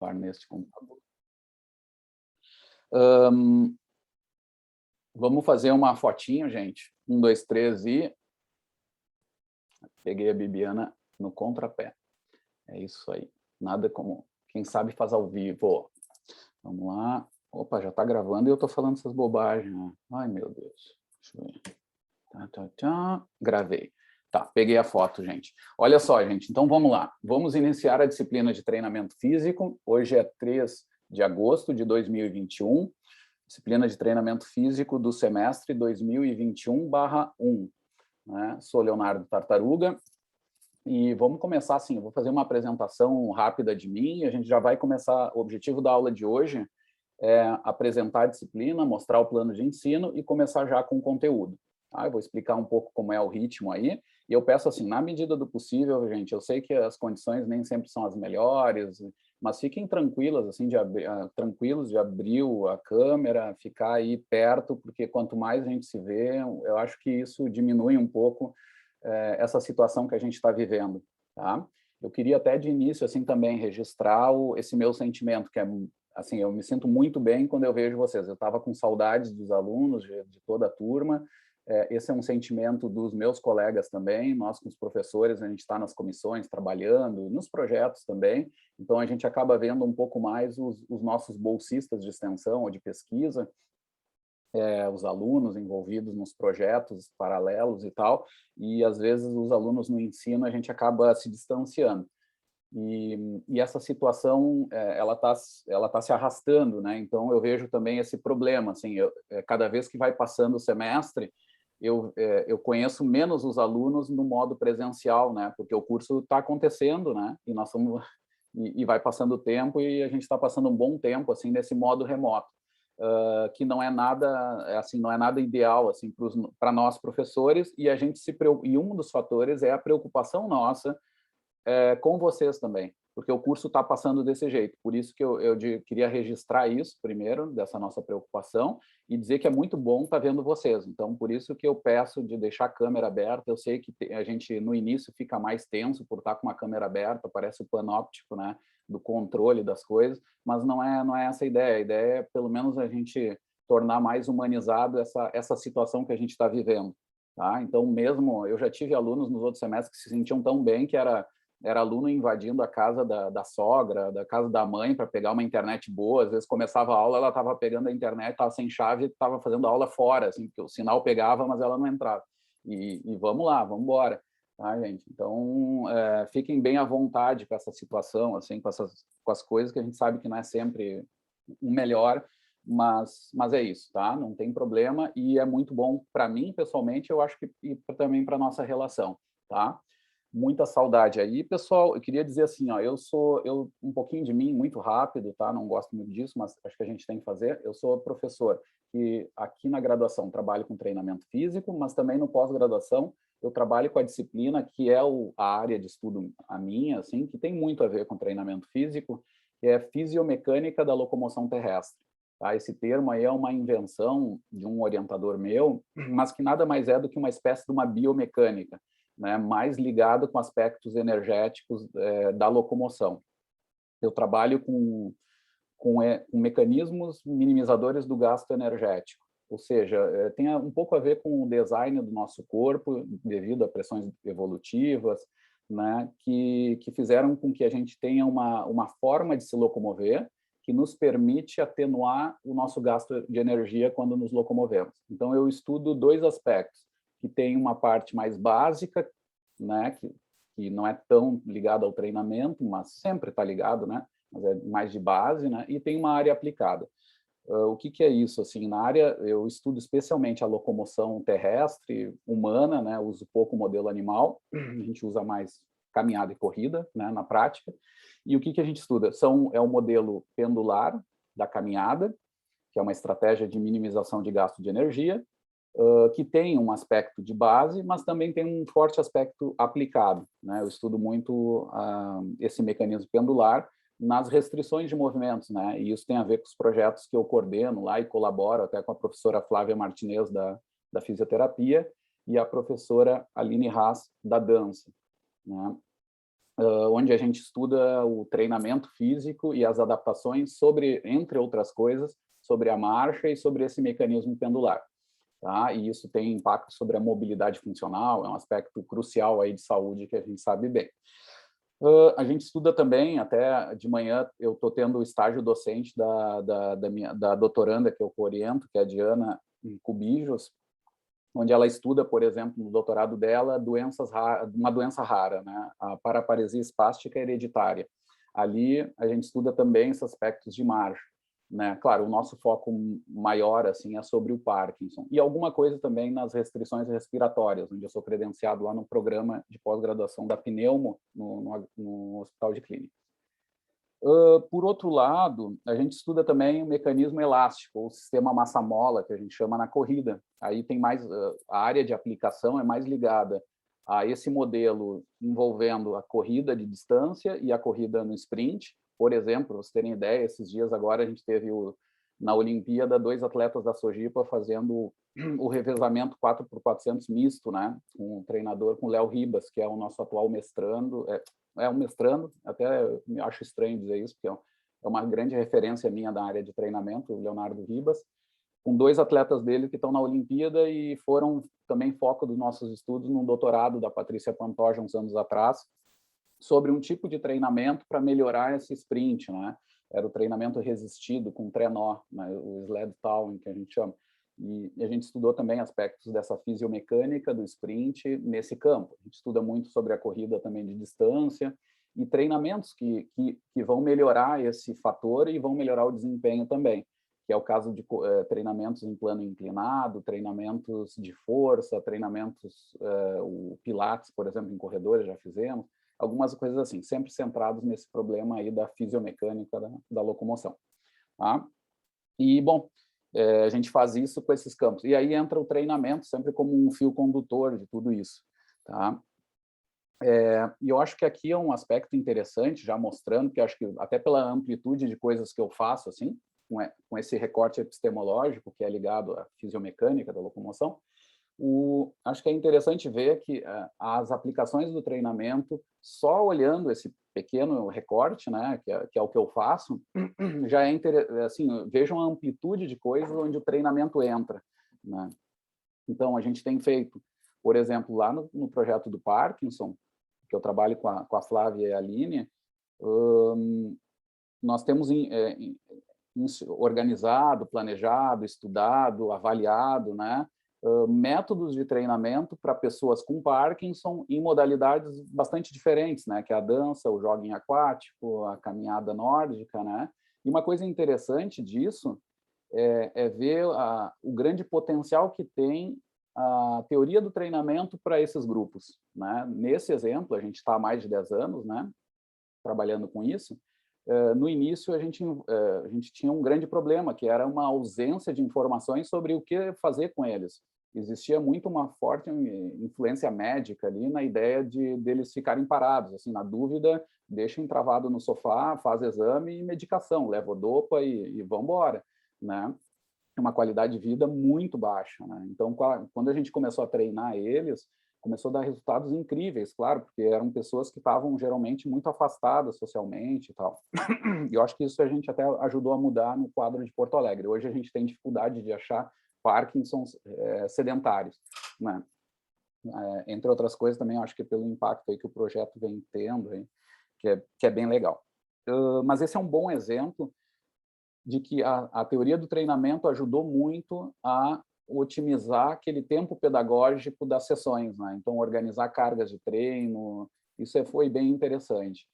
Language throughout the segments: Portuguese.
participar neste computador. Vamos fazer uma fotinho, gente. 1, 2, 3 e... Peguei a Bibiana no contrapé. É isso aí. Nada como... Quem sabe faz ao vivo. Vamos lá. Opa, já está gravando e eu estou falando essas bobagens. Né? Ai, meu Deus. Deixa eu ver. Gravei. Tá, peguei a foto, gente. Olha só, gente. Então, vamos lá. Vamos iniciar a disciplina de treinamento físico. Hoje é 3 de agosto de 2021. Disciplina de treinamento físico do semestre 2021/1. Né? Sou Leonardo Tartaruga. E vamos começar assim, eu vou fazer uma apresentação rápida de mim, e a gente já vai começar, o objetivo da aula de hoje é apresentar a disciplina, mostrar o plano de ensino e começar já com o conteúdo. Tá? Eu vou explicar um pouco como é o ritmo aí, e eu peço assim, na medida do possível, gente, eu sei que as condições nem sempre são as melhores, mas fiquem tranquilas, assim, tranquilos de abrir a câmera, ficar aí perto, porque quanto mais a gente se vê, eu acho que isso diminui um pouco essa situação que a gente está vivendo, tá? Eu queria até de início, assim, também registrar esse meu sentimento, que é, assim, eu me sinto muito bem quando eu vejo vocês. Eu estava com saudades dos alunos, de toda a turma. Esse é um sentimento dos meus colegas também. Nós, com os professores, a gente está nas comissões, trabalhando, nos projetos também. Então, a gente acaba vendo um pouco mais os nossos bolsistas de extensão ou de pesquisa, os alunos envolvidos nos projetos paralelos e tal, e às vezes os alunos no ensino a gente acaba se distanciando. E essa situação, ela tá se arrastando, né? Então eu vejo também esse problema, assim, cada vez que vai passando o semestre, eu conheço menos os alunos no modo presencial, né? Porque o curso está acontecendo, né? E nós somos, e vai passando o tempo e a gente está passando um bom tempo assim nesse modo remoto. Que não é nada assim, não é nada ideal assim para nós professores, e a gente e um dos fatores é a preocupação nossa com vocês também, porque o curso está passando desse jeito. Por isso que eu queria registrar isso primeiro, dessa nossa preocupação, e dizer que é muito bom estar vendo vocês. Então, por isso que eu peço de deixar a câmera aberta. Eu sei que a gente, no início, fica mais tenso por estar com uma câmera aberta, parece o panóptico, né, do controle das coisas, mas não é essa a ideia. A ideia é, pelo menos, a gente tornar mais humanizado essa situação que a gente está vivendo. Tá? Então, mesmo, eu já tive alunos nos outros semestres que se sentiam tão bem que era aluno invadindo a casa da sogra, da casa da mãe, para pegar uma internet boa. Às vezes começava a aula, ela estava pegando a internet, estava sem chave, estava fazendo a aula fora, assim, porque o sinal pegava, mas ela não entrava. E vamos lá, vamos embora. Tá, gente? Então, fiquem bem à vontade com essa situação, assim, com as coisas que a gente sabe que não é sempre o melhor, mas é isso, tá? Não tem problema, e é muito bom para mim, pessoalmente, eu acho que e também para nossa relação, tá? Muita saudade aí, pessoal. Eu queria dizer assim, ó, um pouquinho de mim, muito rápido, tá? Não gosto muito disso, mas acho que a gente tem que fazer. Eu sou professor que aqui na graduação trabalho com treinamento físico, mas também no pós-graduação eu trabalho com a disciplina que é a área de estudo a minha, assim, que tem muito a ver com treinamento físico, que é fisiomecânica da locomoção terrestre. Tá? Esse termo aí é uma invenção de um orientador meu, mas que nada mais é do que uma espécie de uma biomecânica, né, mais ligado com aspectos energéticos da locomoção. Eu trabalho com mecanismos minimizadores do gasto energético, ou seja, tem um pouco a ver com o design do nosso corpo, devido a pressões evolutivas, né, que fizeram com que a gente tenha uma forma de se locomover que nos permite atenuar o nosso gasto de energia quando nos locomovemos. Então, eu estudo 2 aspectos, que tem uma parte mais básica, né, que não é tão ligada ao treinamento, mas sempre está ligado, né, mas é mais de base, né, e tem uma área aplicada. O que é isso? Assim, na área, eu estudo especialmente a locomoção terrestre humana, né, uso pouco o modelo animal, a gente usa mais caminhada e corrida, né, na prática. E o que a gente estuda? É o modelo pendular da caminhada, que é uma estratégia de minimização de gasto de energia, que tem um aspecto de base, mas também tem um forte aspecto aplicado, né? Eu estudo muito esse mecanismo pendular nas restrições de movimentos, né? E isso tem a ver com os projetos que eu coordeno lá e colaboro até com a professora Flávia Martinez da fisioterapia e a professora Aline Haas da dança, né? onde a gente estuda o treinamento físico e as adaptações sobre, entre outras coisas, sobre a marcha e sobre esse mecanismo pendular. Tá? E isso tem impacto sobre a mobilidade funcional, é um aspecto crucial aí de saúde que a gente sabe bem. A gente estuda também, até de manhã eu estou tendo o estágio docente da doutoranda que eu oriento, que é a Diana Cubijos, onde ela estuda, por exemplo, no doutorado dela, uma doença rara, né? A paraparesia espástica hereditária. Ali a gente estuda também esses aspectos de marcha, né? Claro, o nosso foco maior assim é sobre o Parkinson e alguma coisa também nas restrições respiratórias, onde eu sou credenciado lá no programa de pós-graduação da Pneumo no Hospital de Clínica. Por outro lado, a gente estuda também o mecanismo elástico, o sistema massa-mola, que a gente chama na corrida. Aí tem mais, a área de aplicação é mais ligada a esse modelo envolvendo a corrida de distância e a corrida no sprint. Por exemplo, vocês terem ideia, esses dias agora a gente teve na Olimpíada 2 atletas da Sojipa fazendo o revezamento 4x400 misto, né? Com o treinador, com o Léo Ribas, que é o nosso atual mestrando, um mestrando, até me acho estranho dizer isso, porque é uma grande referência minha da área de treinamento, o Leonardo Ribas, com 2 atletas dele que estão na Olimpíada e foram também foco dos nossos estudos num doutorado da Patrícia Pantoja, uns anos atrás, sobre um tipo de treinamento para melhorar esse sprint, né? Era o treinamento resistido com trenó, né? O sled towing, que a gente chama. E a gente estudou também aspectos dessa fisiomecânica do sprint nesse campo. A gente estuda muito sobre a corrida também de distância e treinamentos que vão melhorar esse fator e vão melhorar o desempenho também, que é o caso de treinamentos em plano inclinado, treinamentos de força, treinamentos, o Pilates, por exemplo, em corredores já fizemos, algumas coisas assim, sempre centrados nesse problema aí da fisiomecânica da locomoção. Tá? E, bom, a gente faz isso com esses campos. E aí entra o treinamento sempre como um fio condutor de tudo isso. Tá? E eu acho que aqui é um aspecto interessante, já mostrando, que acho que até pela amplitude de coisas que eu faço, assim, com esse recorte epistemológico que é ligado à fisiomecânica da locomoção, acho que é interessante ver que as aplicações do treinamento, só olhando esse pequeno recorte, né, que é o que eu faço, já é assim, vejam a amplitude de coisas onde o treinamento entra, né? Então, a gente tem feito, por exemplo, lá no projeto do Parkinson, que eu trabalho com a Flávia e a Aline, nós temos organizado, planejado, estudado, avaliado, né, métodos de treinamento para pessoas com Parkinson em modalidades bastante diferentes, né, que é a dança, o jogging aquático, a caminhada nórdica, né? E uma coisa interessante disso é ver o grande potencial que tem a teoria do treinamento para esses grupos, né? Nesse exemplo, a gente está há mais de 10 anos, né, trabalhando com isso. No início, a gente tinha um grande problema, que era uma ausência de informações sobre o que fazer com eles. Existia muito uma forte influência médica ali na ideia deles ficarem parados, assim, na dúvida, deixa entravado no sofá, faz exame e medicação, leva o dopa e vão embora, né? Uma qualidade de vida muito baixa, né? Então, quando a gente começou a treinar eles, começou a dar resultados incríveis, claro, porque eram pessoas que estavam geralmente muito afastadas socialmente e tal. E eu acho que isso a gente até ajudou a mudar no quadro de Porto Alegre. Hoje a gente tem dificuldade de achar Parkinsons sedentários, né? Entre outras coisas também, acho que pelo impacto aí que o projeto vem tendo, aí, que é bem legal. Mas esse é um bom exemplo de que a teoria do treinamento ajudou muito a otimizar aquele tempo pedagógico das sessões, né? Então, organizar cargas de treino, isso foi bem interessante.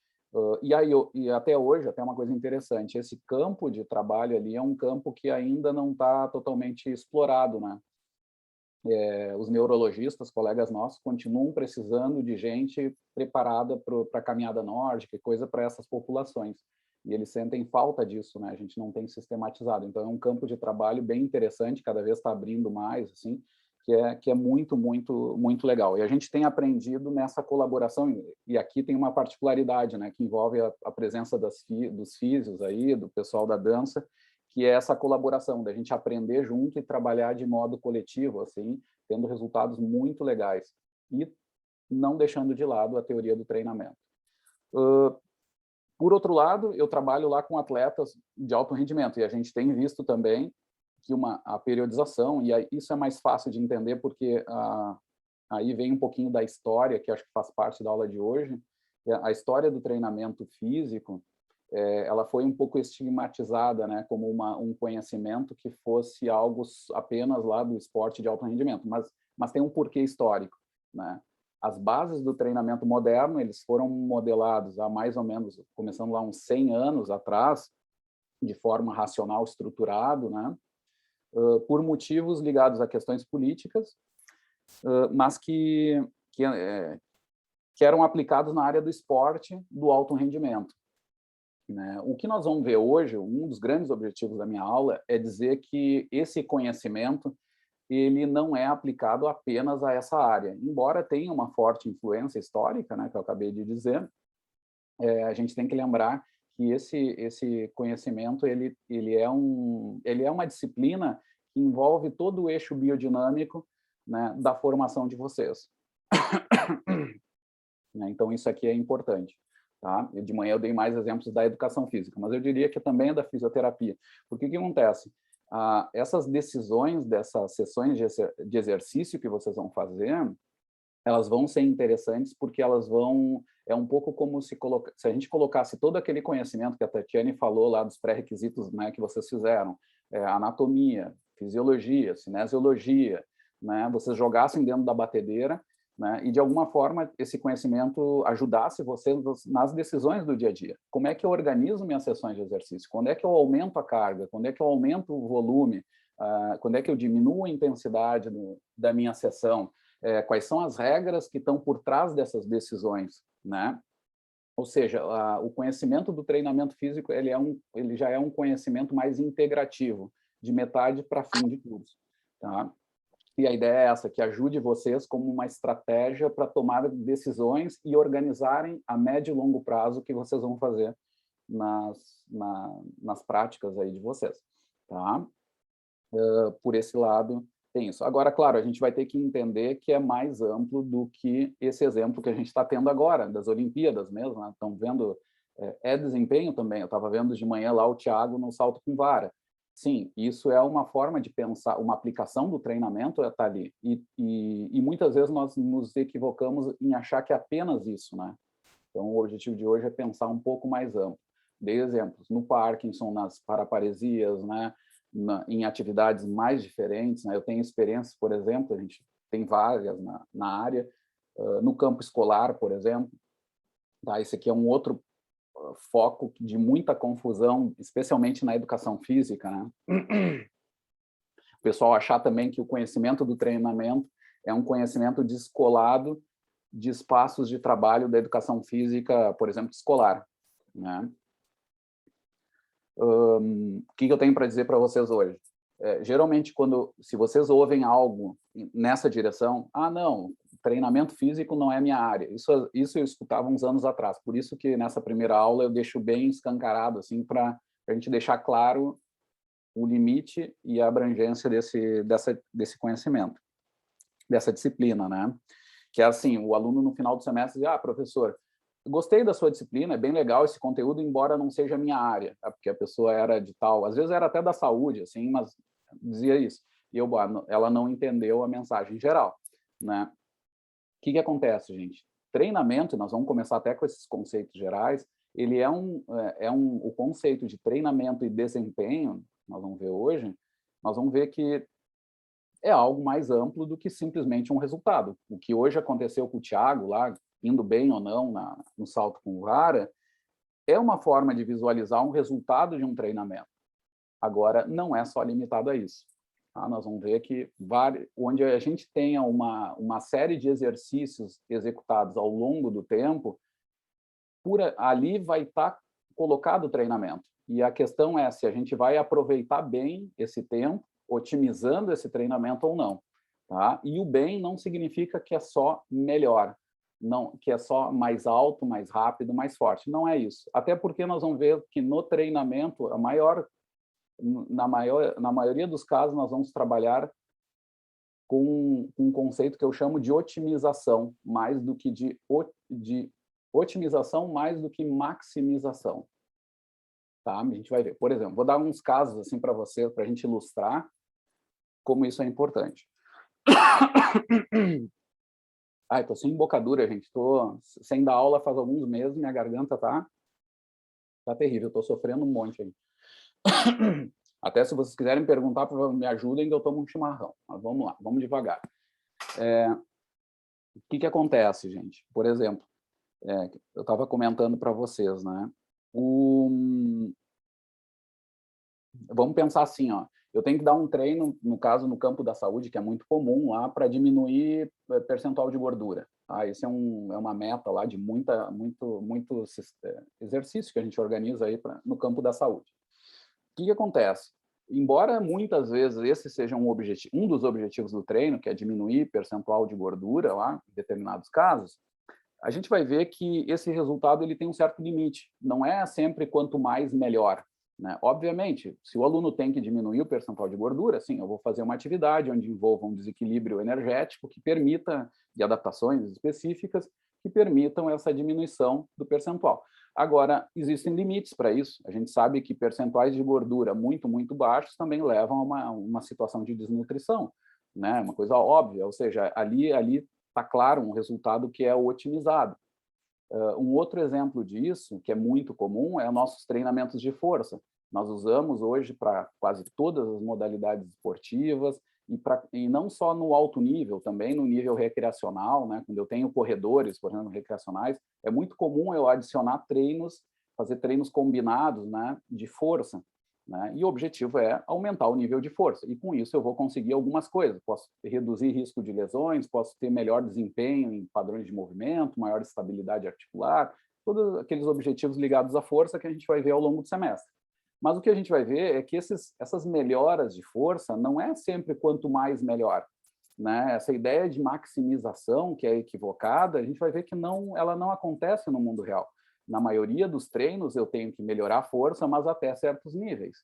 E até hoje, até uma coisa interessante, esse campo de trabalho ali é um campo que ainda não está totalmente explorado, né? Os neurologistas, colegas nossos, continuam precisando de gente preparada para a caminhada nórdica e coisa para essas populações. E eles sentem falta disso, né? A gente não tem sistematizado. Então, é um campo de trabalho bem interessante, cada vez está abrindo mais, assim, que é muito, muito, muito legal. E a gente tem aprendido nessa colaboração, e aqui tem uma particularidade, né, que envolve a presença dos físios aí, do pessoal da dança, que é essa colaboração, da gente aprender junto e trabalhar de modo coletivo, assim, tendo resultados muito legais. E não deixando de lado a teoria do treinamento. Por outro lado, eu trabalho lá com atletas de alto rendimento, e a gente tem visto também que a periodização, e aí isso é mais fácil de entender, porque aí vem um pouquinho da história, que acho que faz parte da aula de hoje. A história do treinamento físico, ela foi um pouco estigmatizada, né, como um conhecimento que fosse algo apenas lá do esporte de alto rendimento, mas tem um porquê histórico, né? As bases do treinamento moderno, eles foram modelados há mais ou menos, começando lá uns 100 anos atrás, de forma racional, estruturado, né? Por motivos ligados a questões políticas, mas que eram aplicados na área do esporte, do alto rendimento, né? O que nós vamos ver hoje, um dos grandes objetivos da minha aula, é dizer que esse conhecimento ele não é aplicado apenas a essa área. Embora tenha uma forte influência histórica, né, que eu acabei de dizer, a gente tem que lembrar que esse conhecimento ele é uma disciplina que envolve todo o eixo biodinâmico, né, da formação de vocês. Então, isso aqui é importante. Tá? De manhã eu dei mais exemplos da educação física, mas eu diria que também é da fisioterapia. Porque o que acontece? Essas decisões dessas sessões de exercício que vocês vão fazer, elas vão ser interessantes porque elas vão... É um pouco como se a gente colocasse todo aquele conhecimento que a Tatiane falou lá dos pré-requisitos, né, que vocês fizeram, anatomia, fisiologia, cinesiologia, né, vocês jogassem dentro da batedeira, né, e de alguma forma esse conhecimento ajudasse vocês nas decisões do dia a dia. Como é que eu organizo minhas sessões de exercício? Quando é que eu aumento a carga? Quando é que eu aumento o volume? Quando é que eu diminuo a intensidade da minha sessão? Quais são as regras que estão por trás dessas decisões, né? Ou seja, o conhecimento do treinamento físico ele já é um conhecimento mais integrativo, de metade para fim de curso, tá? E a ideia é essa, que ajude vocês como uma estratégia para tomar decisões e organizarem a médio e longo prazo que vocês vão fazer nas práticas aí de vocês, tá? Por esse lado, tem isso. Agora, claro, a gente vai ter que entender que é mais amplo do que esse exemplo que a gente está tendo agora, das Olimpíadas mesmo, né? Estão vendo, desempenho também. Eu estava vendo de manhã lá o Thiago no salto com vara. Sim, isso é uma forma de pensar, uma aplicação do treinamento está ali. E muitas vezes nós nos equivocamos em achar que é apenas isso, né? Então, o objetivo de hoje é pensar um pouco mais amplo. Dei exemplos no Parkinson, nas paraparesias, né? Em atividades mais diferentes, né? Eu tenho experiências, por exemplo, a gente tem várias na área, no campo escolar, por exemplo. Tá? Esse aqui é um outro foco de muita confusão, especialmente na educação física, né? O pessoal achar também que o conhecimento do treinamento é um conhecimento descolado de espaços de trabalho da educação física, por exemplo, escolar, né? O que eu tenho para dizer para vocês hoje? Geralmente, se vocês ouvem algo nessa direção, não, treinamento físico não é minha área. Isso eu escutava uns anos atrás. Por isso que nessa primeira aula eu deixo bem escancarado, assim, para a gente deixar claro o limite e a abrangência desse conhecimento, dessa disciplina, né? Que é assim, o aluno no final do semestre diz, professor, gostei da sua disciplina, é bem legal esse conteúdo, embora não seja a minha área, porque a pessoa era de tal, às vezes era até da saúde, assim, mas dizia isso. E ela não entendeu a mensagem geral, né? O que acontece, gente? Treinamento, nós vamos começar até com esses conceitos gerais, ele o conceito de treinamento e desempenho, nós vamos ver hoje, nós vamos ver que é algo mais amplo do que simplesmente um resultado. O que hoje aconteceu com o Thiago lá, indo bem ou não no salto com vara, é uma forma de visualizar um resultado de um treinamento. Agora, não é só limitado a isso. Tá? Nós vamos ver que onde a gente tenha uma série de exercícios executados ao longo do tempo, ali vai estar colocado o treinamento. E a questão é se a gente vai aproveitar bem esse tempo, otimizando esse treinamento ou não. Tá? E o bem não significa que é só melhor, não, que é só mais alto, mais rápido, mais forte. Não é isso. Até porque nós vamos ver que no treinamento, na maioria dos casos, nós vamos trabalhar com um conceito que eu chamo de otimização, mais do que de Otimização mais do que maximização. Tá? A gente vai ver. Por exemplo, vou dar uns casos assim para você, para a gente ilustrar como isso é importante. Ai, tô sem embocadura, gente. Tô sem dar aula faz alguns meses, minha garganta tá terrível, tô sofrendo um monte aí. Até se vocês quiserem perguntar, me ajudem que eu tomo um chimarrão. Mas vamos lá, vamos devagar. O que acontece, gente? Por exemplo, eu estava comentando para vocês, né? Vamos pensar assim, ó. Eu tenho que dar um treino, no caso, no campo da saúde, que é muito comum lá, para diminuir percentual de gordura. Tá? Isso é uma meta lá de muito exercício que a gente organiza aí no campo da saúde. O que acontece? Embora muitas vezes esse seja um dos objetivos do treino, que é diminuir percentual de gordura lá, em determinados casos, a gente vai ver que esse resultado ele tem um certo limite. Não é sempre quanto mais, melhor. Né? Obviamente, se o aluno tem que diminuir o percentual de gordura, sim, eu vou fazer uma atividade onde envolva um desequilíbrio energético que permita, e adaptações específicas, que permitam essa diminuição do percentual. Agora, existem limites para isso. A gente sabe que percentuais de gordura muito, muito baixos também levam a uma situação de desnutrição. Né? Uma coisa óbvia, ou seja, ali está claro um resultado que é otimizado. Um outro exemplo disso, que é muito comum, é nossos treinamentos de força. Nós usamos hoje para quase todas as modalidades esportivas, e não só no alto nível, também no nível recreacional, né? Quando eu tenho corredores, por exemplo, recreacionais, é muito comum eu adicionar treinos, fazer treinos combinados, né, de força. Né? E o objetivo é aumentar o nível de força. E com isso eu vou conseguir algumas coisas. Posso reduzir risco de lesões, posso ter melhor desempenho em padrões de movimento, maior estabilidade articular, todos aqueles objetivos ligados à força que a gente vai ver ao longo do semestre. Mas o que a gente vai ver é que essas melhoras de força não é sempre quanto mais melhor. Né? Essa ideia de maximização, que é equivocada, a gente vai ver que ela não acontece no mundo real. Na maioria dos treinos, eu tenho que melhorar a força, mas até certos níveis.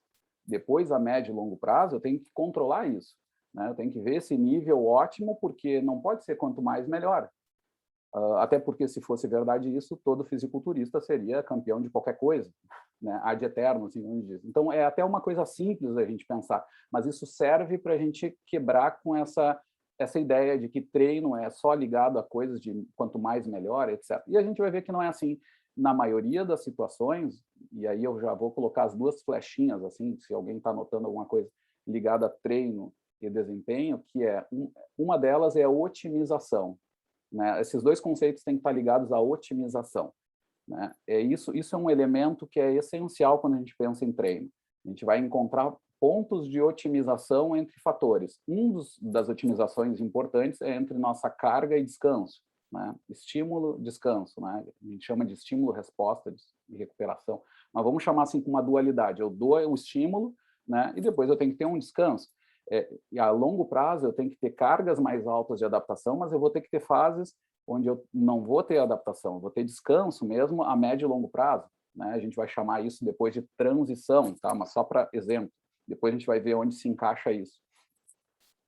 Depois, a médio e longo prazo, eu tenho que controlar isso. Né? Eu tenho que ver esse nível ótimo, porque não pode ser quanto mais, melhor. Até porque, se fosse verdade isso, todo fisiculturista seria campeão de qualquer coisa. Né? Ad eterno, assim como diz. Então, é até uma coisa simples da gente pensar, mas isso serve para a gente quebrar com essa ideia de que treino é só ligado a coisas de quanto mais, melhor, etc. E a gente vai ver que não é assim. Na maioria das situações, e aí eu já vou colocar as duas flechinhas, assim, se alguém está anotando alguma coisa ligada a treino e desempenho, que uma delas é a otimização. Né? Esses dois conceitos têm que estar ligados à otimização. Né? Isso é um elemento que é essencial quando a gente pensa em treino. A gente vai encontrar pontos de otimização entre fatores. Das otimizações importantes é entre nossa carga e descanso. Né? Estímulo, descanso. Né? A gente chama de estímulo-resposta de recuperação. Mas vamos chamar assim com uma dualidade. Eu dou o estímulo, né? E depois eu tenho que ter um descanso. E a longo prazo eu tenho que ter cargas mais altas de adaptação, mas eu vou ter que ter fases onde eu não vou ter adaptação, vou ter descanso mesmo a médio e longo prazo. Né? A gente vai chamar isso depois de transição, tá? Mas só para exemplo. Depois a gente vai ver onde se encaixa isso.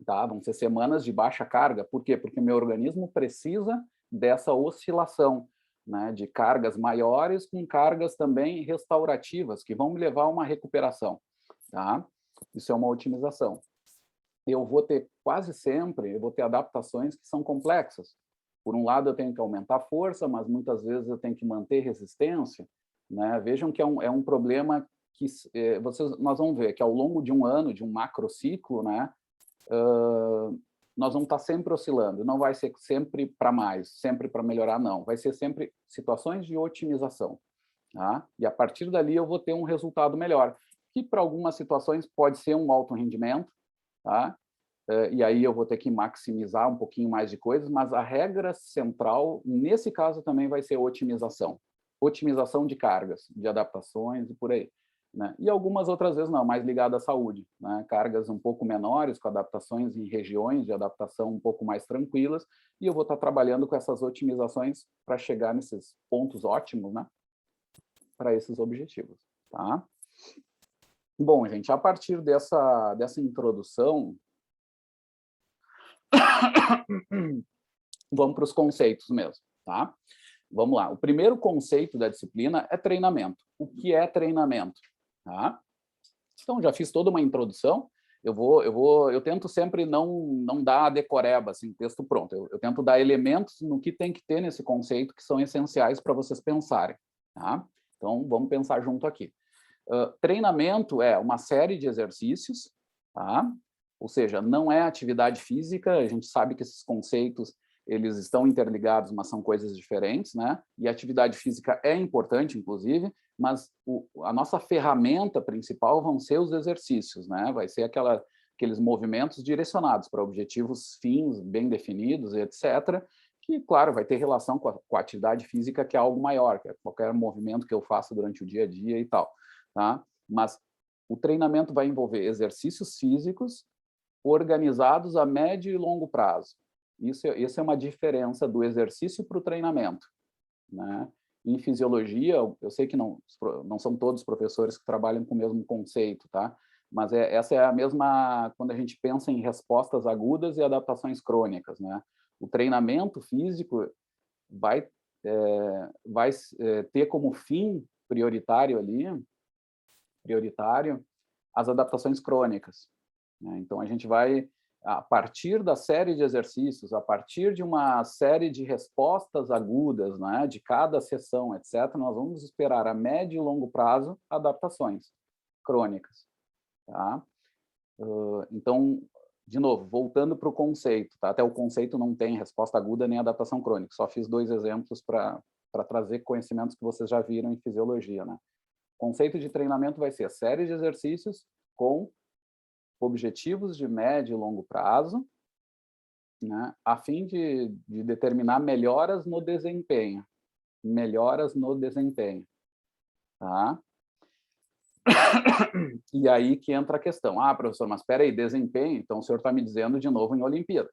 Tá? Vão ser semanas de baixa carga. Por quê? Porque meu organismo precisa dessa oscilação, né? De cargas maiores com cargas também restaurativas, que vão me levar a uma recuperação. Tá? Isso é uma otimização. Eu vou ter quase sempre, eu vou ter adaptações que são complexas. Por um lado, eu tenho que aumentar a força, mas muitas vezes eu tenho que manter resistência. Né? Vejam que é um problema que nós vamos ver que ao longo de um ano, de um macrociclo, né, nós vamos estar sempre oscilando. Não vai ser sempre para mais, sempre para melhorar, não. Vai ser sempre situações de otimização. Tá? E a partir dali eu vou ter um resultado melhor, que para algumas situações pode ser um alto rendimento, tá? E aí eu vou ter que maximizar um pouquinho mais de coisas, mas a regra central, nesse caso, também vai ser otimização. Otimização de cargas, de adaptações e por aí. Né? E algumas outras vezes não, mais ligada à saúde. Né? Cargas um pouco menores, com adaptações em regiões de adaptação um pouco mais tranquilas, e eu vou estar trabalhando com essas otimizações para chegar nesses pontos ótimos, né? Para esses objetivos. Tá? Bom, gente, a partir dessa introdução, vamos para os conceitos mesmo, tá? Vamos lá. O primeiro conceito da disciplina é treinamento. O que é treinamento? Tá? Então, já fiz toda uma introdução. Eu tento sempre não dar a decoreba, assim, texto pronto. Eu tento dar elementos no que tem que ter nesse conceito que são essenciais para vocês pensarem. Tá? Então, vamos pensar junto aqui. Treinamento é uma série de exercícios, tá? Ou seja, não é atividade física, a gente sabe que esses conceitos eles estão interligados, mas são coisas diferentes, né? E a atividade física é importante, inclusive, mas a nossa ferramenta principal vão ser os exercícios, né? Vai ser aqueles movimentos direcionados para objetivos fins bem definidos, etc., que, claro, vai ter relação com a atividade física, que é algo maior, que é qualquer movimento que eu faça durante o dia a dia e tal, tá? Mas o treinamento vai envolver exercícios físicos organizados a médio e longo prazo. Isso é uma diferença do exercício para o treinamento, né? Em fisiologia, eu sei que não são todos os professores que trabalham com o mesmo conceito, tá? Mas essa é a mesma quando a gente pensa em respostas agudas e adaptações crônicas, né? O treinamento físico vai ter como fim prioritário as adaptações crônicas, né? Então, a gente vai, a partir da série de exercícios, a partir de uma série de respostas agudas, né, de cada sessão, etc., nós vamos esperar a médio e longo prazo adaptações crônicas. Tá? Então, de novo, voltando para o conceito, tá? Até o conceito não tem resposta aguda nem adaptação crônica, só fiz 2 exemplos para trazer conhecimentos que vocês já viram em fisiologia, né? O conceito de treinamento vai ser a série de exercícios com objetivos de médio e longo prazo, né, a fim de determinar melhoras no desempenho. Melhoras no desempenho. Tá? E aí que entra a questão. Ah, professor, mas espera aí, desempenho? Então o senhor está me dizendo de novo em Olimpíada.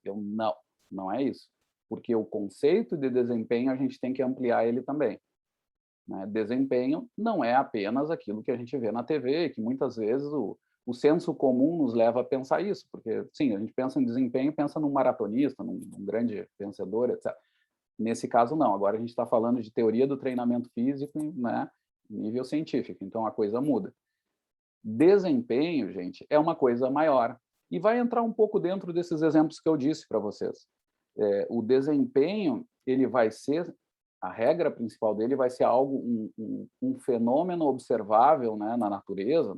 Não é isso. Porque o conceito de desempenho a gente tem que ampliar ele também. Né? Desempenho não é apenas aquilo que a gente vê na TV, que muitas vezes o senso comum nos leva a pensar isso, porque, sim, a gente pensa em desempenho, pensa num maratonista, num grande vencedor, etc. Nesse caso, não. Agora a gente está falando de teoria do treinamento físico, né, nível científico, então a coisa muda. Desempenho, gente, é uma coisa maior. E vai entrar um pouco dentro desses exemplos que eu disse para vocês. O desempenho, ele vai ser, a regra principal dele vai ser algo, um fenômeno observável, né, na natureza,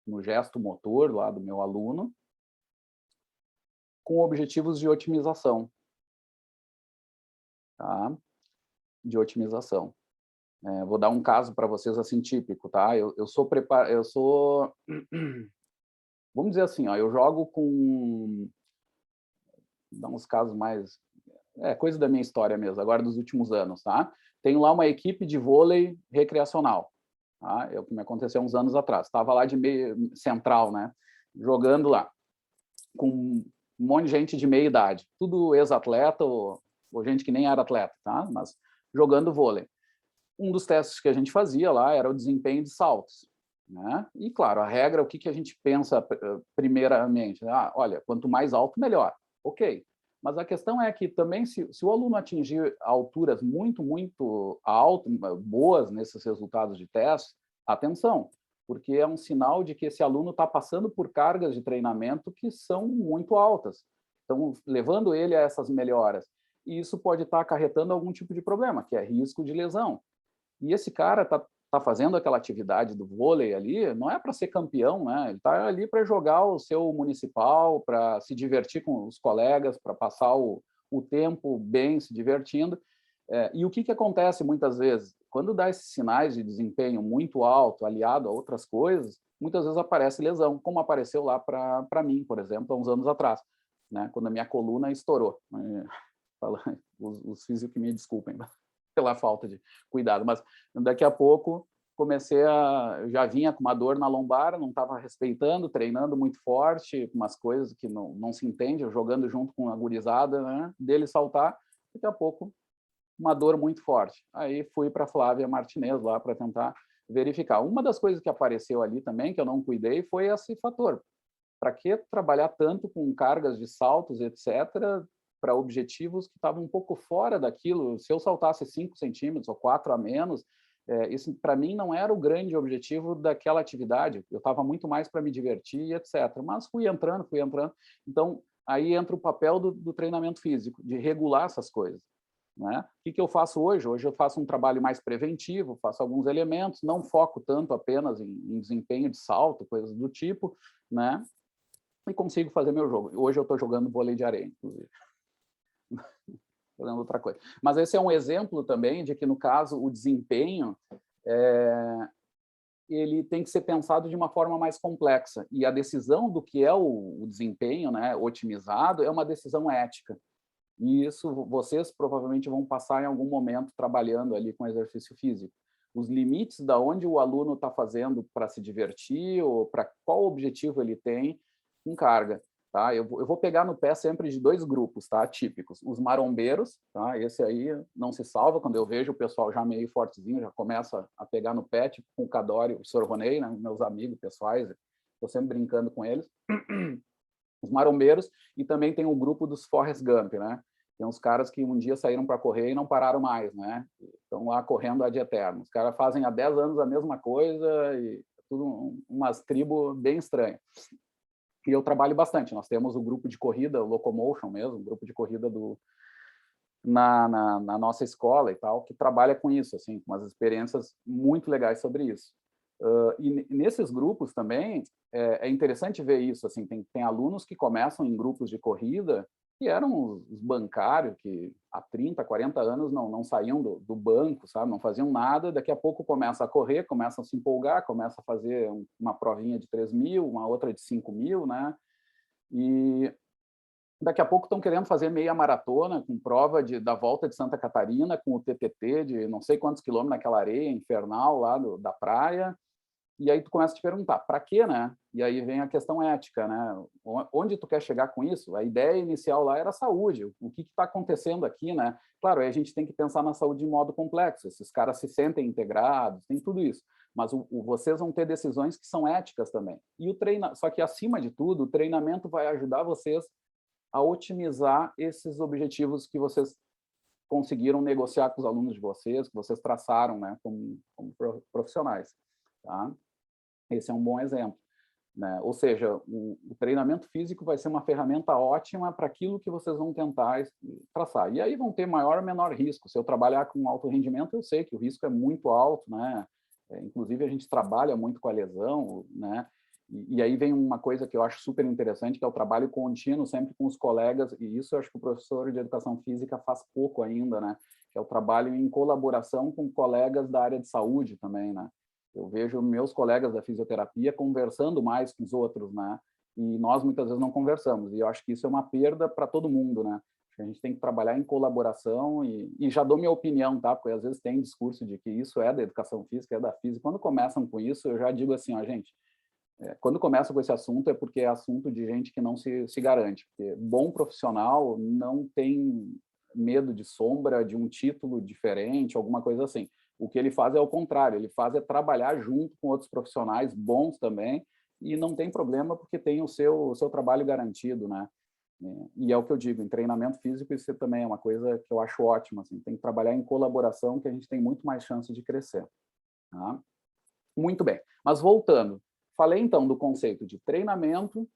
no gesto motor lá do meu aluno, com objetivos de otimização. Tá? De otimização. Vou dar um caso para vocês assim típico, tá? Eu sou vamos dizer assim, ó, eu jogo com, dá uns casos mais, coisa da minha história mesmo, agora dos últimos anos, tá? Tenho lá uma equipe de vôlei recreacional, tá? É o que me aconteceu uns anos atrás. Estava lá de meio central, né? Jogando lá com um monte de gente de meia idade, tudo ex-atleta ou gente que nem era atleta, tá? Mas jogando vôlei. Um dos testes que a gente fazia lá era o desempenho de saltos, né? E claro, a regra, o que a gente pensa primeiramente? Olha, quanto mais alto, melhor. Ok. Mas a questão é que também, se o aluno atingir alturas muito, muito altas, boas nesses resultados de teste, atenção, porque é um sinal de que esse aluno está passando por cargas de treinamento que são muito altas. Então, levando ele a essas melhoras. E isso pode estar acarretando algum tipo de problema, que é risco de lesão. E esse cara está fazendo aquela atividade do vôlei ali, não é para ser campeão, né? Ele está ali para jogar o seu municipal, para se divertir com os colegas, para passar o tempo bem, se divertindo. E o que acontece muitas vezes? Quando dá esses sinais de desempenho muito alto, aliado a outras coisas, muitas vezes aparece lesão, como apareceu lá para mim, por exemplo, há uns anos atrás, né? Quando a minha coluna estourou. Os físicos que me desculpem pela falta de cuidado, mas daqui a pouco eu já vinha com uma dor na lombar, não estava respeitando, treinando muito forte, umas coisas que não se entende, jogando junto com a gurizada, né? Dele saltar, daqui a pouco uma dor muito forte. Aí fui para a Flávia Martinez lá para tentar verificar. Uma das coisas que apareceu ali também, que eu não cuidei, foi esse fator. Para que trabalhar tanto com cargas de saltos, etc., para objetivos que estavam um pouco fora daquilo. Se eu saltasse 5 centímetros ou 4 a menos, isso para mim não era o grande objetivo daquela atividade. Eu estava muito mais para me divertir e etc. Mas fui entrando. Então, aí entra o papel do treinamento físico, de regular essas coisas. Né? O que eu faço hoje? Hoje eu faço um trabalho mais preventivo, faço alguns elementos, não foco tanto apenas em desempenho de salto, coisas do tipo, né? E consigo fazer meu jogo. Hoje eu estou jogando vôlei de areia, inclusive. Fazendo outra coisa. Mas esse é um exemplo também de que, no caso, o desempenho ele tem que ser pensado de uma forma mais complexa. E a decisão do que é o desempenho, né, otimizado, é uma decisão ética. E isso vocês provavelmente vão passar em algum momento trabalhando ali com exercício físico. Os limites da onde o aluno está fazendo para se divertir ou para qual objetivo ele tem com carga. Tá? Eu vou pegar no pé sempre de 2 grupos, tá? Típicos. Os marombeiros, tá? Esse aí não se salva. Quando eu vejo o pessoal já meio fortezinho, já começa a pegar no pé, tipo com o Cadório, o Sr. Ronei, né? Meus amigos pessoais, estou sempre brincando com eles. Os marombeiros, e também tem o grupo dos Forrest Gump, né? Tem uns caras que um dia saíram para correr e não pararam mais, né? Estão lá correndo ad eterno. Os caras fazem há 10 anos a mesma coisa e tudo umas tribos bem estranhas. E eu trabalho bastante. Nós temos o grupo de corrida, o Locomotion mesmo, o grupo de corrida na nossa escola e tal, que trabalha com isso, assim, com umas experiências muito legais sobre isso. E nesses grupos também é interessante ver isso, assim, tem alunos que começam em grupos de corrida que eram os bancários que há 30, 40 anos não saíam do banco, sabe? Não faziam nada, daqui a pouco começa a correr, começam a se empolgar, começa a fazer uma provinha de 3.000, uma outra de 5.000, né? E daqui a pouco estão querendo fazer meia maratona com prova da Volta de Santa Catarina, com o TTT de não sei quantos quilômetros naquela areia infernal lá da praia. E aí tu começa a te perguntar, para quê, né? E aí vem a questão ética, né? Onde tu quer chegar com isso? A ideia inicial lá era a saúde. O que está acontecendo aqui, né? Claro, aí a gente tem que pensar na saúde de modo complexo. Esses caras se sentem integrados, tem tudo isso. Mas vocês vão ter decisões que são éticas também. E só que, acima de tudo, o treinamento vai ajudar vocês a otimizar esses objetivos que vocês conseguiram negociar com os alunos de vocês, que vocês traçaram, né, como profissionais. Tá? Esse é um bom exemplo. Né? Ou seja, o treinamento físico vai ser uma ferramenta ótima para aquilo que vocês vão tentar traçar. E aí vão ter maior ou menor risco. Se eu trabalhar com alto rendimento, eu sei que o risco é muito alto, né? Inclusive, a gente trabalha muito com a lesão, né? E aí vem uma coisa que eu acho super interessante, que é o trabalho contínuo, sempre com os colegas, e isso eu acho que o professor de educação física faz pouco ainda, né? Que é o trabalho em colaboração com colegas da área de saúde também, né? Eu vejo meus colegas da fisioterapia conversando mais com os outros, né? E nós muitas vezes não conversamos. E eu acho que isso é uma perda para todo mundo, né? A gente tem que trabalhar em colaboração e já dou minha opinião, tá? Porque às vezes tem discurso de que isso é da educação física, é da física. Quando começam com isso, eu já digo assim, ó, gente, quando começa com esse assunto é porque é assunto de gente que não se garante. Porque bom profissional não tem medo de sombra, de um título diferente, alguma coisa assim. O que ele faz é o contrário, ele faz é trabalhar junto com outros profissionais bons também, e não tem problema porque tem o seu trabalho garantido, né? E é o que eu digo, em treinamento físico isso também é uma coisa que eu acho ótima, assim, tem que trabalhar em colaboração que a gente tem muito mais chance de crescer. Tá? Muito bem, mas voltando, falei então do conceito de treinamento,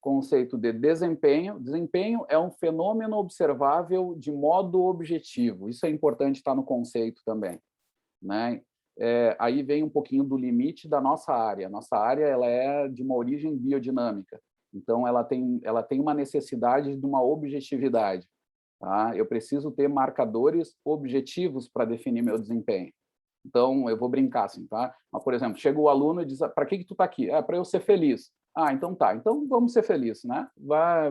conceito de desempenho. Desempenho é um fenômeno observável de modo objetivo, isso é importante estar no conceito também. Né? Aí vem um pouquinho do limite da nossa área. Nossa área ela é de uma origem biodinâmica, então ela tem uma necessidade de uma objetividade. Tá? Eu preciso ter marcadores objetivos para definir meu desempenho. Então, eu vou brincar assim, tá? Mas, por exemplo, chega o aluno e diz, para que tu está aqui? Para eu ser feliz. Ah, então tá. Então, vamos ser felizes, né?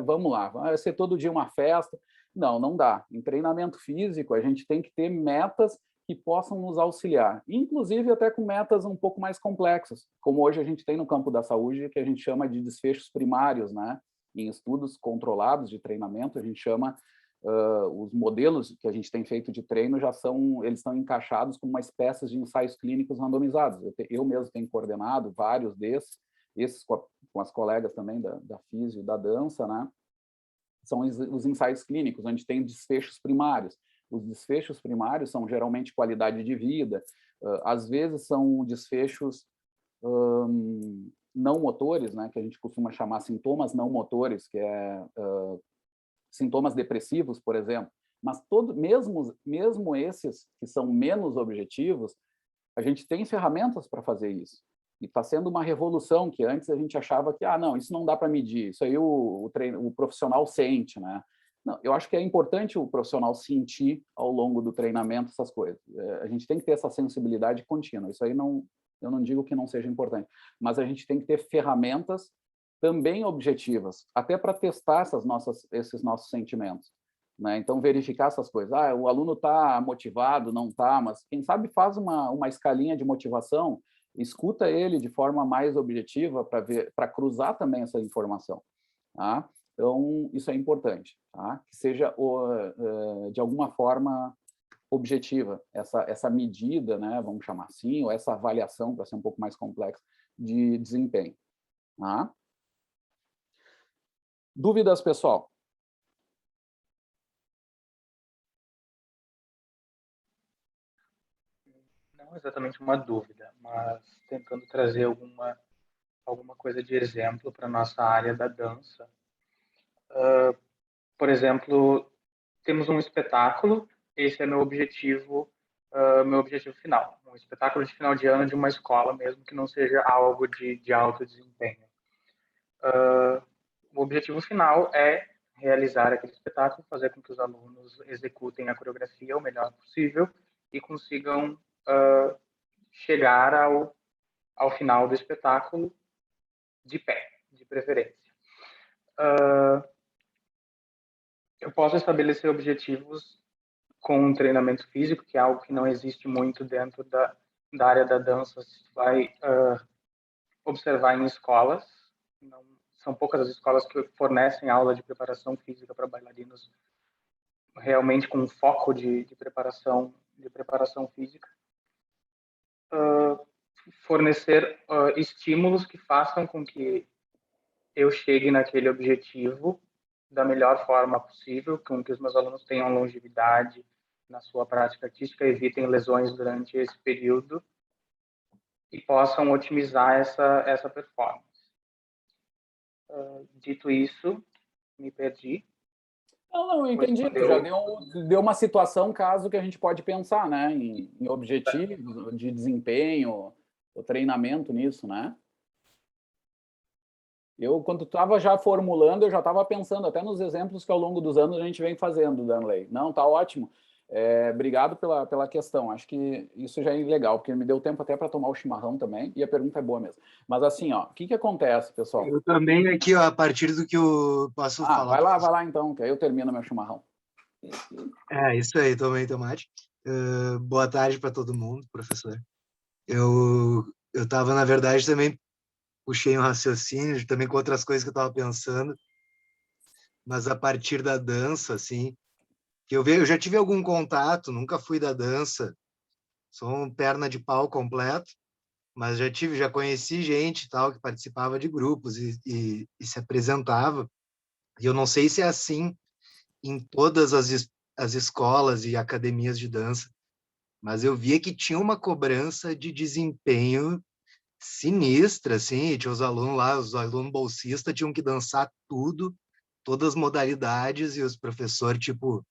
Vamos lá. Vai ser todo dia uma festa. Não dá. Em treinamento físico, a gente tem que ter metas que possam nos auxiliar, inclusive até com metas um pouco mais complexas, como hoje a gente tem no campo da saúde, que a gente chama de desfechos primários, né? Em estudos controlados de treinamento, a gente chama os modelos que a gente tem feito de treino eles estão encaixados como uma espécie de ensaios clínicos randomizados. Eu mesmo tenho coordenado vários esses com as colegas também da físio e da dança, né? são os ensaios clínicos, onde tem desfechos primários. Os desfechos primários são geralmente qualidade de vida, às vezes são desfechos não motores, né, que a gente costuma chamar sintomas não motores, que é sintomas depressivos, por exemplo. Mas mesmo esses que são menos objetivos, a gente tem ferramentas para fazer isso. E está sendo uma revolução, que antes a gente achava que, não, isso não dá para medir, isso aí o profissional sente, né? Não, eu acho que é importante o profissional sentir ao longo do treinamento essas coisas. A gente tem que ter essa sensibilidade contínua. Isso aí eu não digo que não seja importante, mas a gente tem que ter ferramentas também objetivas, até para testar esses nossos sentimentos, né? Então, verificar essas coisas. O aluno está motivado, não está, mas quem sabe faz uma escalinha de motivação, escuta ele de forma mais objetiva para cruzar também essa informação. Tá? Então, isso é importante, tá? Que seja, de alguma forma, objetiva, essa medida, né, vamos chamar assim, ou essa avaliação, para ser um pouco mais complexa, de desempenho. Tá? Dúvidas, pessoal? Não exatamente uma dúvida, mas tentando trazer alguma coisa de exemplo para a nossa área da dança. Por exemplo, temos um espetáculo, esse é meu objetivo final. Um espetáculo de final de ano de uma escola, mesmo que não seja algo de alto desempenho. O objetivo final é realizar aquele espetáculo, fazer com que os alunos executem a coreografia o melhor possível e consigam chegar ao final do espetáculo de pé, de preferência. Eu posso estabelecer objetivos com um treinamento físico, que é algo que não existe muito dentro da área da dança. Se vai observar em escolas, não, são poucas as escolas que fornecem aula de preparação física para bailarinos realmente com foco de preparação física. Fornecer estímulos que façam com que eu chegue naquele objetivo da melhor forma possível, com que os meus alunos tenham longevidade na sua prática artística, evitem lesões durante esse período e possam otimizar essa performance. Dito isso, me perdi. Não, eu entendi. Já deu uma situação, caso que a gente pode pensar, né? Em objetivos de desempenho, o treinamento nisso, né? Eu, quando estava já formulando, eu já estava pensando até nos exemplos que ao longo dos anos a gente vem fazendo, Danley. Não, tá ótimo. Obrigado pela questão. Acho que isso já é legal, porque me deu tempo até para tomar o chimarrão também, e a pergunta é boa mesmo. Mas assim, o que acontece, pessoal? Eu também aqui, a partir do que eu posso falar. Vai lá então, que aí eu termino meu chimarrão. Isso aí, tomei tomate. Boa tarde para todo mundo, professor. Eu estava, na verdade, também puxei um raciocínio, também com outras coisas que eu estava pensando, mas a partir da dança, assim, que eu já tive algum contato, nunca fui da dança, sou um perna de pau completo, mas já conheci gente tal que participava de grupos e se apresentava. E eu não sei se é assim em todas as escolas e academias de dança, mas eu via que tinha uma cobrança de desempenho sinistra, assim, tinha os alunos lá, os alunos bolsistas tinham que dançar tudo, todas as modalidades, e os professores, tipo,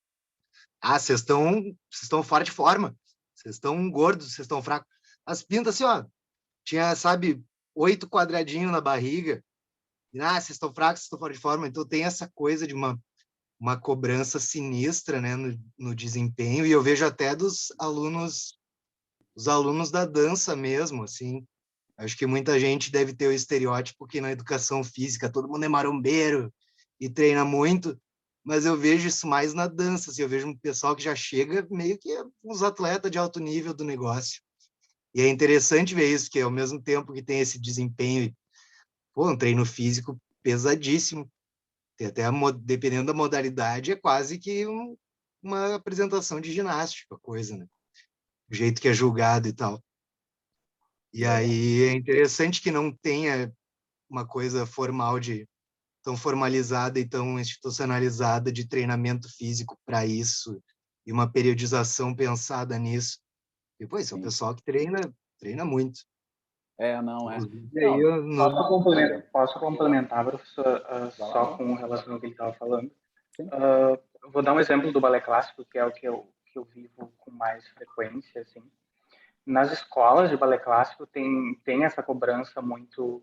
vocês estão fora de forma, vocês estão gordos, vocês estão fracos. As pintas, assim, ó, tinha, sabe, 8 quadradinhos na barriga, e, vocês estão fracos, vocês estão fora de forma. Então tem essa coisa de uma cobrança sinistra, né, no desempenho, e eu vejo até dos alunos, os alunos da dança mesmo, assim. Acho que muita gente deve ter o estereótipo que na educação física todo mundo é marombeiro e treina muito, mas eu vejo isso mais na dança, assim, eu vejo um pessoal que já chega meio que uns atletas de alto nível do negócio. E é interessante ver isso, que ao mesmo tempo que tem esse desempenho, um treino físico pesadíssimo, até dependendo da modalidade, é quase que uma apresentação de ginástica, coisa, né? O jeito que é julgado e tal. E aí é interessante que não tenha uma coisa formal de tão formalizada e tão institucionalizada de treinamento físico para isso, e uma periodização pensada nisso. E, pô, esse é o Sim. pessoal que treina muito. Não é. Inclusive, aí Não, eu Posso complementar, professor, vai só lá. com relação ao que ele estava falando? Sim. Eu vou dar um exemplo do balé clássico, que é o que eu vivo com mais frequência, assim. Nas escolas de balé clássico tem essa cobrança muito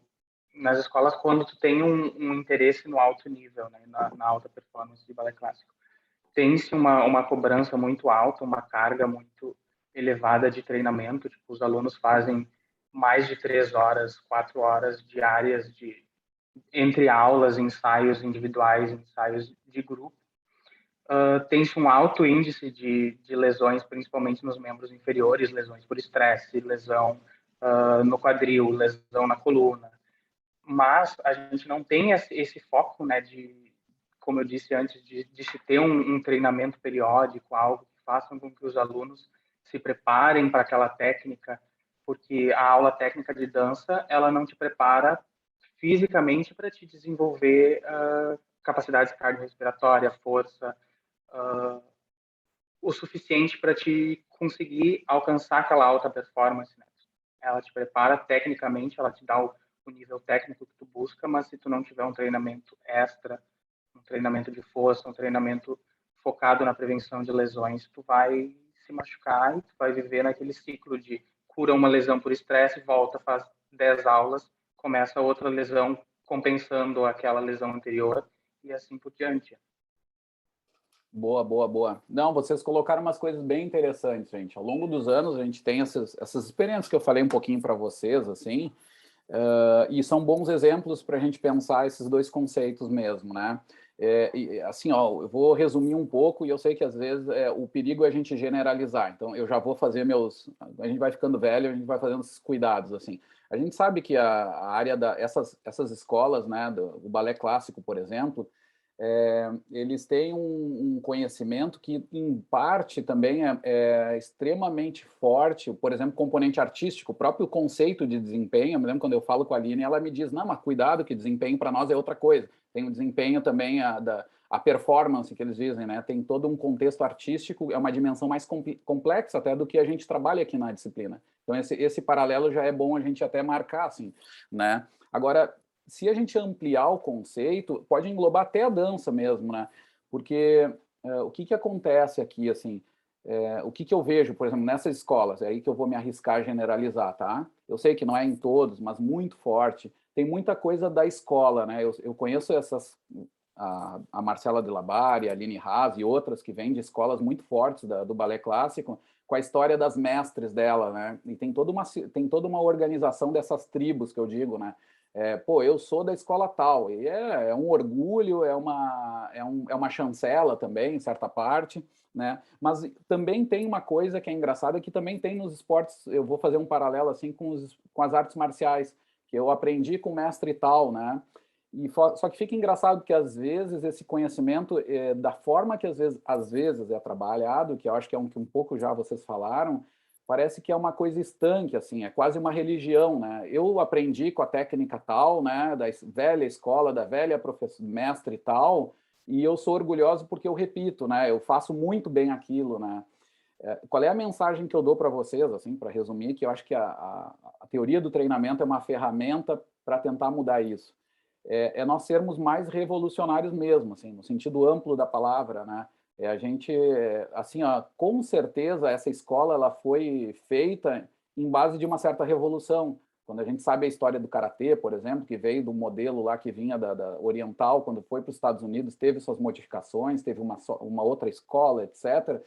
nas escolas quando tu tem um interesse no alto nível, né, na alta performance de balé clássico. Tem-se uma cobrança muito alta, uma carga muito elevada de treinamento. Tipo, os alunos fazem mais de 3 horas, 4 horas diárias entre aulas, ensaios individuais, ensaios de grupo. Tem-se um alto índice de lesões, principalmente nos membros inferiores, lesões por estresse, lesão no quadril, lesão na coluna. Mas a gente não tem esse foco, né, como eu disse antes, de se ter um treinamento periódico, algo que faça com que os alunos se preparem para aquela técnica, porque a aula técnica de dança, ela não te prepara fisicamente para te desenvolver capacidades cardiorrespiratória, força, o suficiente para te conseguir alcançar aquela alta performance, né? Ela te prepara tecnicamente, ela te dá o nível técnico que tu busca, mas se tu não tiver um treinamento extra, um treinamento de força, um treinamento focado na prevenção de lesões, tu vai se machucar e tu vai viver naquele ciclo de cura uma lesão por estresse, volta, faz 10 aulas, começa outra lesão compensando aquela lesão anterior e assim por diante. Boa, boa, boa. Não, vocês colocaram umas coisas bem interessantes, gente. Ao longo dos anos, a gente tem essas experiências que eu falei um pouquinho para vocês, assim, e são bons exemplos para a gente pensar esses dois conceitos mesmo, né? Assim, ó, eu vou resumir um pouco e eu sei que às vezes o perigo é a gente generalizar. Então, eu já vou fazer a gente vai ficando velho, a gente vai fazendo esses cuidados, assim. A gente sabe que a área essas escolas, né, do balé clássico, por exemplo, eles têm um conhecimento que, em parte, também é extremamente forte. Por exemplo, componente artístico, o próprio conceito de desempenho. Eu me lembro quando eu falo com a Aline, ela me diz, não, mas cuidado que desempenho para nós é outra coisa. Tem o desempenho também, a performance que eles dizem, né? Tem todo um contexto artístico, é uma dimensão mais complexa até do que a gente trabalha aqui na disciplina. Então, esse paralelo já é bom a gente até marcar, assim, né? Agora, se a gente ampliar o conceito, pode englobar até a dança mesmo, né? Porque o que acontece aqui, assim, o que eu vejo, por exemplo, nessas escolas, é aí que eu vou me arriscar a generalizar, tá? Eu sei que não é em todos, mas muito forte. Tem muita coisa da escola, né? Eu conheço a Marcela de Labari, a Aline Haas e outras que vêm de escolas muito fortes do balé clássico, com a história das mestres dela, né? E tem toda uma organização dessas tribos que eu digo, né? Pô, eu sou da escola tal, e é um orgulho, é uma chancela também, em certa parte, né? Mas também tem uma coisa que é engraçada, que também tem nos esportes, eu vou fazer um paralelo assim com as artes marciais, que eu aprendi com o mestre tal, né? Só que fica engraçado que às vezes esse conhecimento, da forma que às vezes é trabalhado, que eu acho que é que um pouco já vocês falaram, parece que é uma coisa estanque, assim, é quase uma religião, né? Eu aprendi com a técnica tal, né, da velha escola, da velha mestre tal, e eu sou orgulhoso porque eu repito, né? Eu faço muito bem aquilo, né? Qual é a mensagem que eu dou para vocês, assim, para resumir, que eu acho que a teoria do treinamento é uma ferramenta para tentar mudar isso. Nós sermos mais revolucionários mesmo, assim, no sentido amplo da palavra, né? A gente, assim, ó, com certeza essa escola ela foi feita em base de uma certa revolução. Quando a gente sabe a história do karatê, por exemplo, que veio do modelo lá que vinha da oriental, quando foi para os Estados Unidos, teve suas modificações, teve uma outra escola, etc.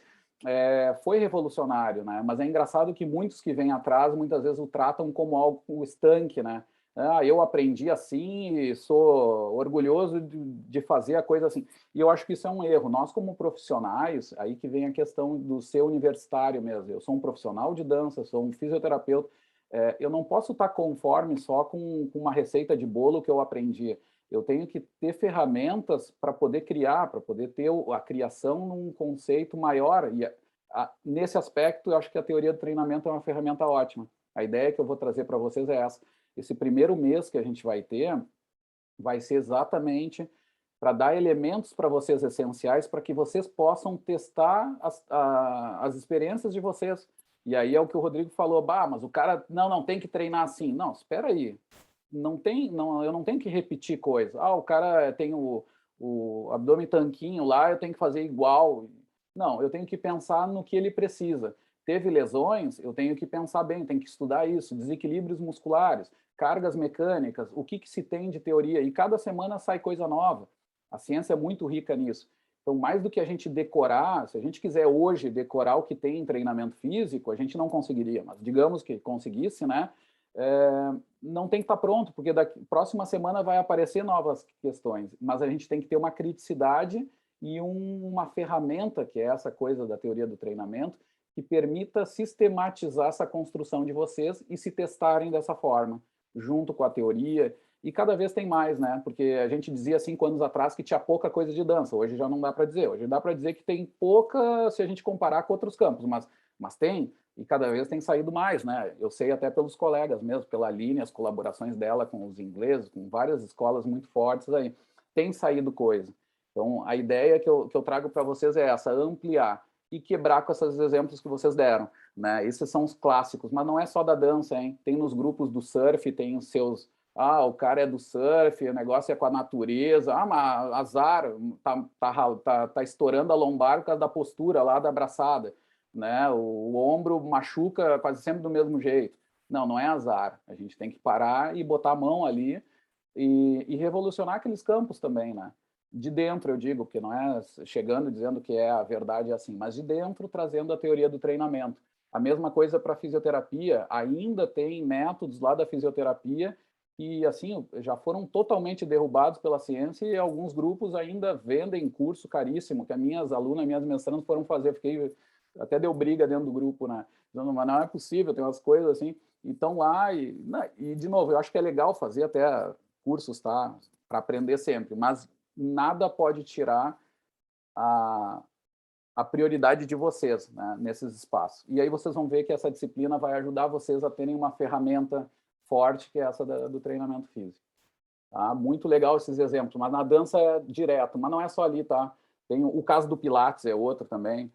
Foi revolucionário, né? Mas é engraçado que muitos que vêm atrás muitas vezes o tratam como algo estanque, né? Eu aprendi assim e sou orgulhoso de fazer a coisa assim. E eu acho que isso é um erro. Nós, como profissionais, aí que vem a questão do ser universitário mesmo. Eu sou um profissional de dança, sou um fisioterapeuta. Eu não posso estar conforme só com uma receita de bolo que eu aprendi. Eu tenho que ter ferramentas para poder criar, para poder ter a criação num conceito maior. E nesse aspecto, eu acho que a teoria do treinamento é uma ferramenta ótima. A ideia que eu vou trazer para vocês é essa. Esse primeiro mês que a gente vai ter, vai ser exatamente para dar elementos para vocês essenciais para que vocês possam testar as experiências de vocês. E aí é o que o Rodrigo falou, bah, mas o cara, não tem que treinar assim. Não, espera aí. Eu não tenho que repetir coisa. Ah, o cara tem o abdômen tanquinho lá, eu tenho que fazer igual. Não, eu tenho que pensar no que ele precisa. Teve lesões, eu tenho que pensar bem, tenho que estudar isso, desequilíbrios musculares, cargas mecânicas, o que se tem de teoria. E cada semana sai coisa nova. A ciência é muito rica nisso. Então, mais do que a gente decorar, se a gente quiser hoje decorar o que tem em treinamento físico, a gente não conseguiria. Mas digamos que conseguisse, né? Não tem que estar pronto, porque da próxima semana vai aparecer novas questões. Mas a gente tem que ter uma criticidade e uma ferramenta, que é essa coisa da teoria do treinamento, que permita sistematizar essa construção de vocês e se testarem dessa forma, junto com a teoria. E cada vez tem mais, né? Porque a gente dizia 5 anos atrás que tinha pouca coisa de dança. Hoje já não dá para dizer. Hoje dá para dizer que tem pouca se a gente comparar com outros campos, mas tem, e cada vez tem saído mais, né? Eu sei até pelos colegas mesmo, pela Aline, as colaborações dela com os ingleses, com várias escolas muito fortes aí. Tem saído coisa. Então, a ideia que eu trago para vocês é essa, ampliar e quebrar com esses exemplos que vocês deram, né? Esses são os clássicos, mas não é só da dança, hein? Tem nos grupos do surf, tem os seus... Ah, o cara é do surf, o negócio é com a natureza. Ah, mas azar, tá estourando a lombar por causa da postura lá da abraçada, né? O ombro machuca quase sempre do mesmo jeito. Não é azar. A gente tem que parar e botar a mão ali e revolucionar aqueles campos também, né? De dentro, eu digo, porque não é chegando dizendo que é a verdade assim, mas de dentro trazendo a teoria do treinamento. A mesma coisa para a fisioterapia, ainda tem métodos lá da fisioterapia que, assim, já foram totalmente derrubados pela ciência e alguns grupos ainda vendem curso caríssimo, que as minhas alunas, minhas mestrandas foram fazer, até deu briga dentro do grupo, né? Dizendo, mas não é possível, tem umas coisas assim, e estão lá, e de novo, eu acho que é legal fazer até cursos, tá? Para aprender sempre, mas nada pode tirar a prioridade de vocês, né, nesses espaços. E aí vocês vão ver que essa disciplina vai ajudar vocês a terem uma ferramenta forte, que é essa do treinamento físico. Tá? Muito legal esses exemplos, mas na dança é direto, mas não é só ali, tá? Tem o caso do Pilates, é outro também.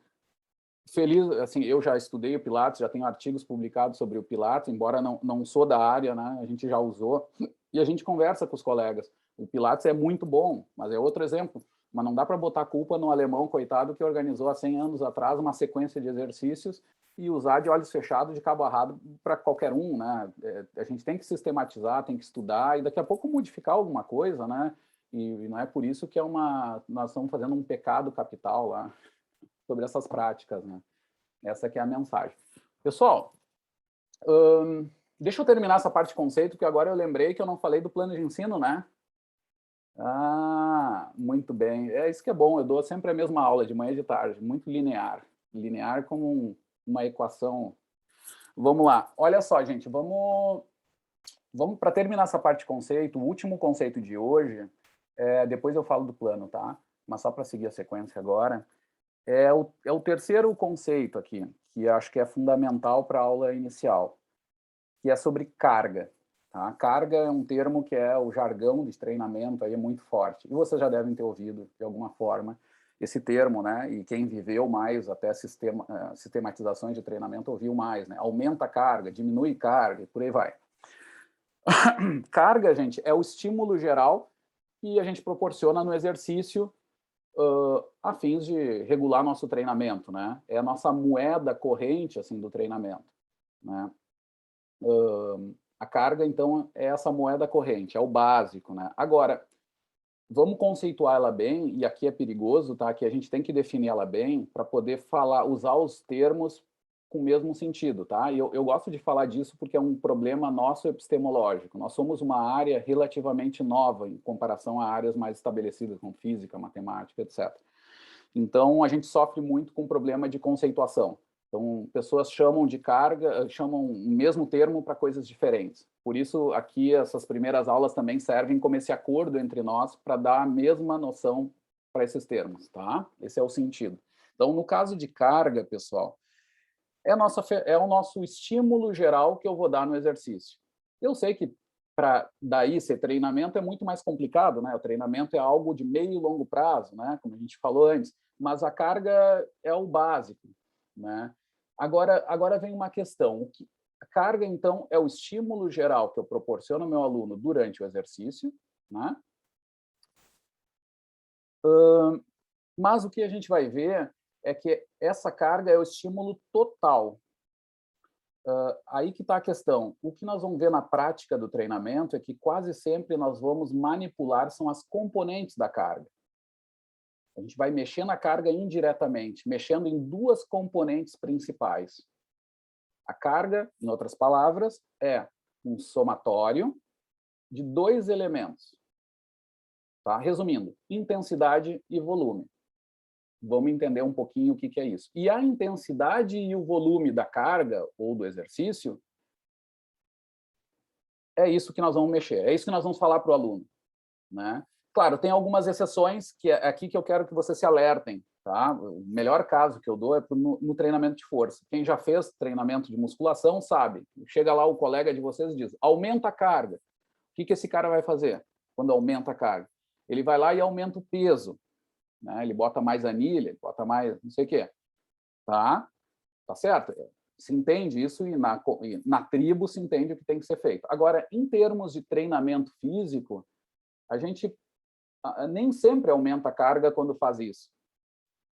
Feliz, assim, eu já estudei o Pilates, já tenho artigos publicados sobre o Pilates, embora não sou da área, né? A gente já usou, e a gente conversa com os colegas. O Pilates é muito bom, mas é outro exemplo. Mas não dá para botar a culpa no alemão, coitado, que organizou há 100 anos atrás uma sequência de exercícios e usar de olhos fechados, de cabo arrado, para qualquer um, né? A gente tem que sistematizar, tem que estudar, e daqui a pouco modificar alguma coisa, né? E não é por isso que nós estamos fazendo um pecado capital lá sobre essas práticas, né? Essa que é a mensagem. Pessoal, deixa eu terminar essa parte de conceito, porque agora eu lembrei que eu não falei do plano de ensino, né? Ah, muito bem. É isso que é bom, eu dou sempre a mesma aula, de manhã e de tarde, muito linear. Linear como uma equação. Vamos lá. Olha só, gente, vamos para terminar essa parte de conceito, o último conceito de hoje, depois eu falo do plano, tá? Mas só para seguir a sequência agora, é o terceiro conceito aqui, que acho que é fundamental para a aula inicial, que é sobre carga. Tá? Carga é um termo que é o jargão de treinamento, aí é muito forte. E vocês já devem ter ouvido, de alguma forma, esse termo, né? E quem viveu mais até sistematizações de treinamento ouviu mais, né? Aumenta a carga, diminui carga, e por aí vai. Carga, gente, é o estímulo geral que a gente proporciona no exercício a fins de regular nosso treinamento, né? É a nossa moeda corrente, assim, do treinamento, né? A carga, então, é essa moeda corrente, é o básico, né? Agora, vamos conceituar ela bem, e aqui é perigoso, tá? Que a gente tem que definir ela bem para poder usar os termos com o mesmo sentido, tá? E eu gosto de falar disso porque é um problema nosso epistemológico. Nós somos uma área relativamente nova em comparação a áreas mais estabelecidas como física, matemática, etc. Então, a gente sofre muito com o problema de conceituação. Então, pessoas chamam de carga, chamam o mesmo termo para coisas diferentes. Por isso, aqui, essas primeiras aulas também servem como esse acordo entre nós para dar a mesma noção para esses termos, tá? Esse é o sentido. Então, no caso de carga, pessoal, é o nosso estímulo geral que eu vou dar no exercício. Eu sei que para daí ser treinamento é muito mais complicado, né? O treinamento é algo de meio e longo prazo, né? Como a gente falou antes, mas a carga é o básico, né? Agora vem uma questão. A carga, então, é o estímulo geral que eu proporciono ao meu aluno durante o exercício, né? Mas o que a gente vai ver é que essa carga é o estímulo total. Aí que está a questão. O que nós vamos ver na prática do treinamento é que quase sempre nós vamos manipular são as componentes da carga. A gente vai mexer na carga indiretamente, mexendo em duas componentes principais. A carga, em outras palavras, é um somatório de dois elementos. Tá? Resumindo, intensidade e volume. Vamos entender um pouquinho o que é isso. E a intensidade e o volume da carga ou do exercício é isso que nós vamos mexer, é isso que nós vamos falar para o aluno, né? Claro, tem algumas exceções que é aqui que eu quero que vocês se alertem, tá? O melhor caso que eu dou é no treinamento de força. Quem já fez treinamento de musculação sabe. Chega lá o colega de vocês e diz, aumenta a carga. O que esse cara vai fazer quando aumenta a carga? Ele vai lá e aumenta o peso, né? Ele bota mais anilha, ele bota mais não sei o quê. Tá certo? Se entende isso e na tribo se entende o que tem que ser feito. Agora, em termos de treinamento físico, a gente nem sempre aumenta a carga quando faz isso.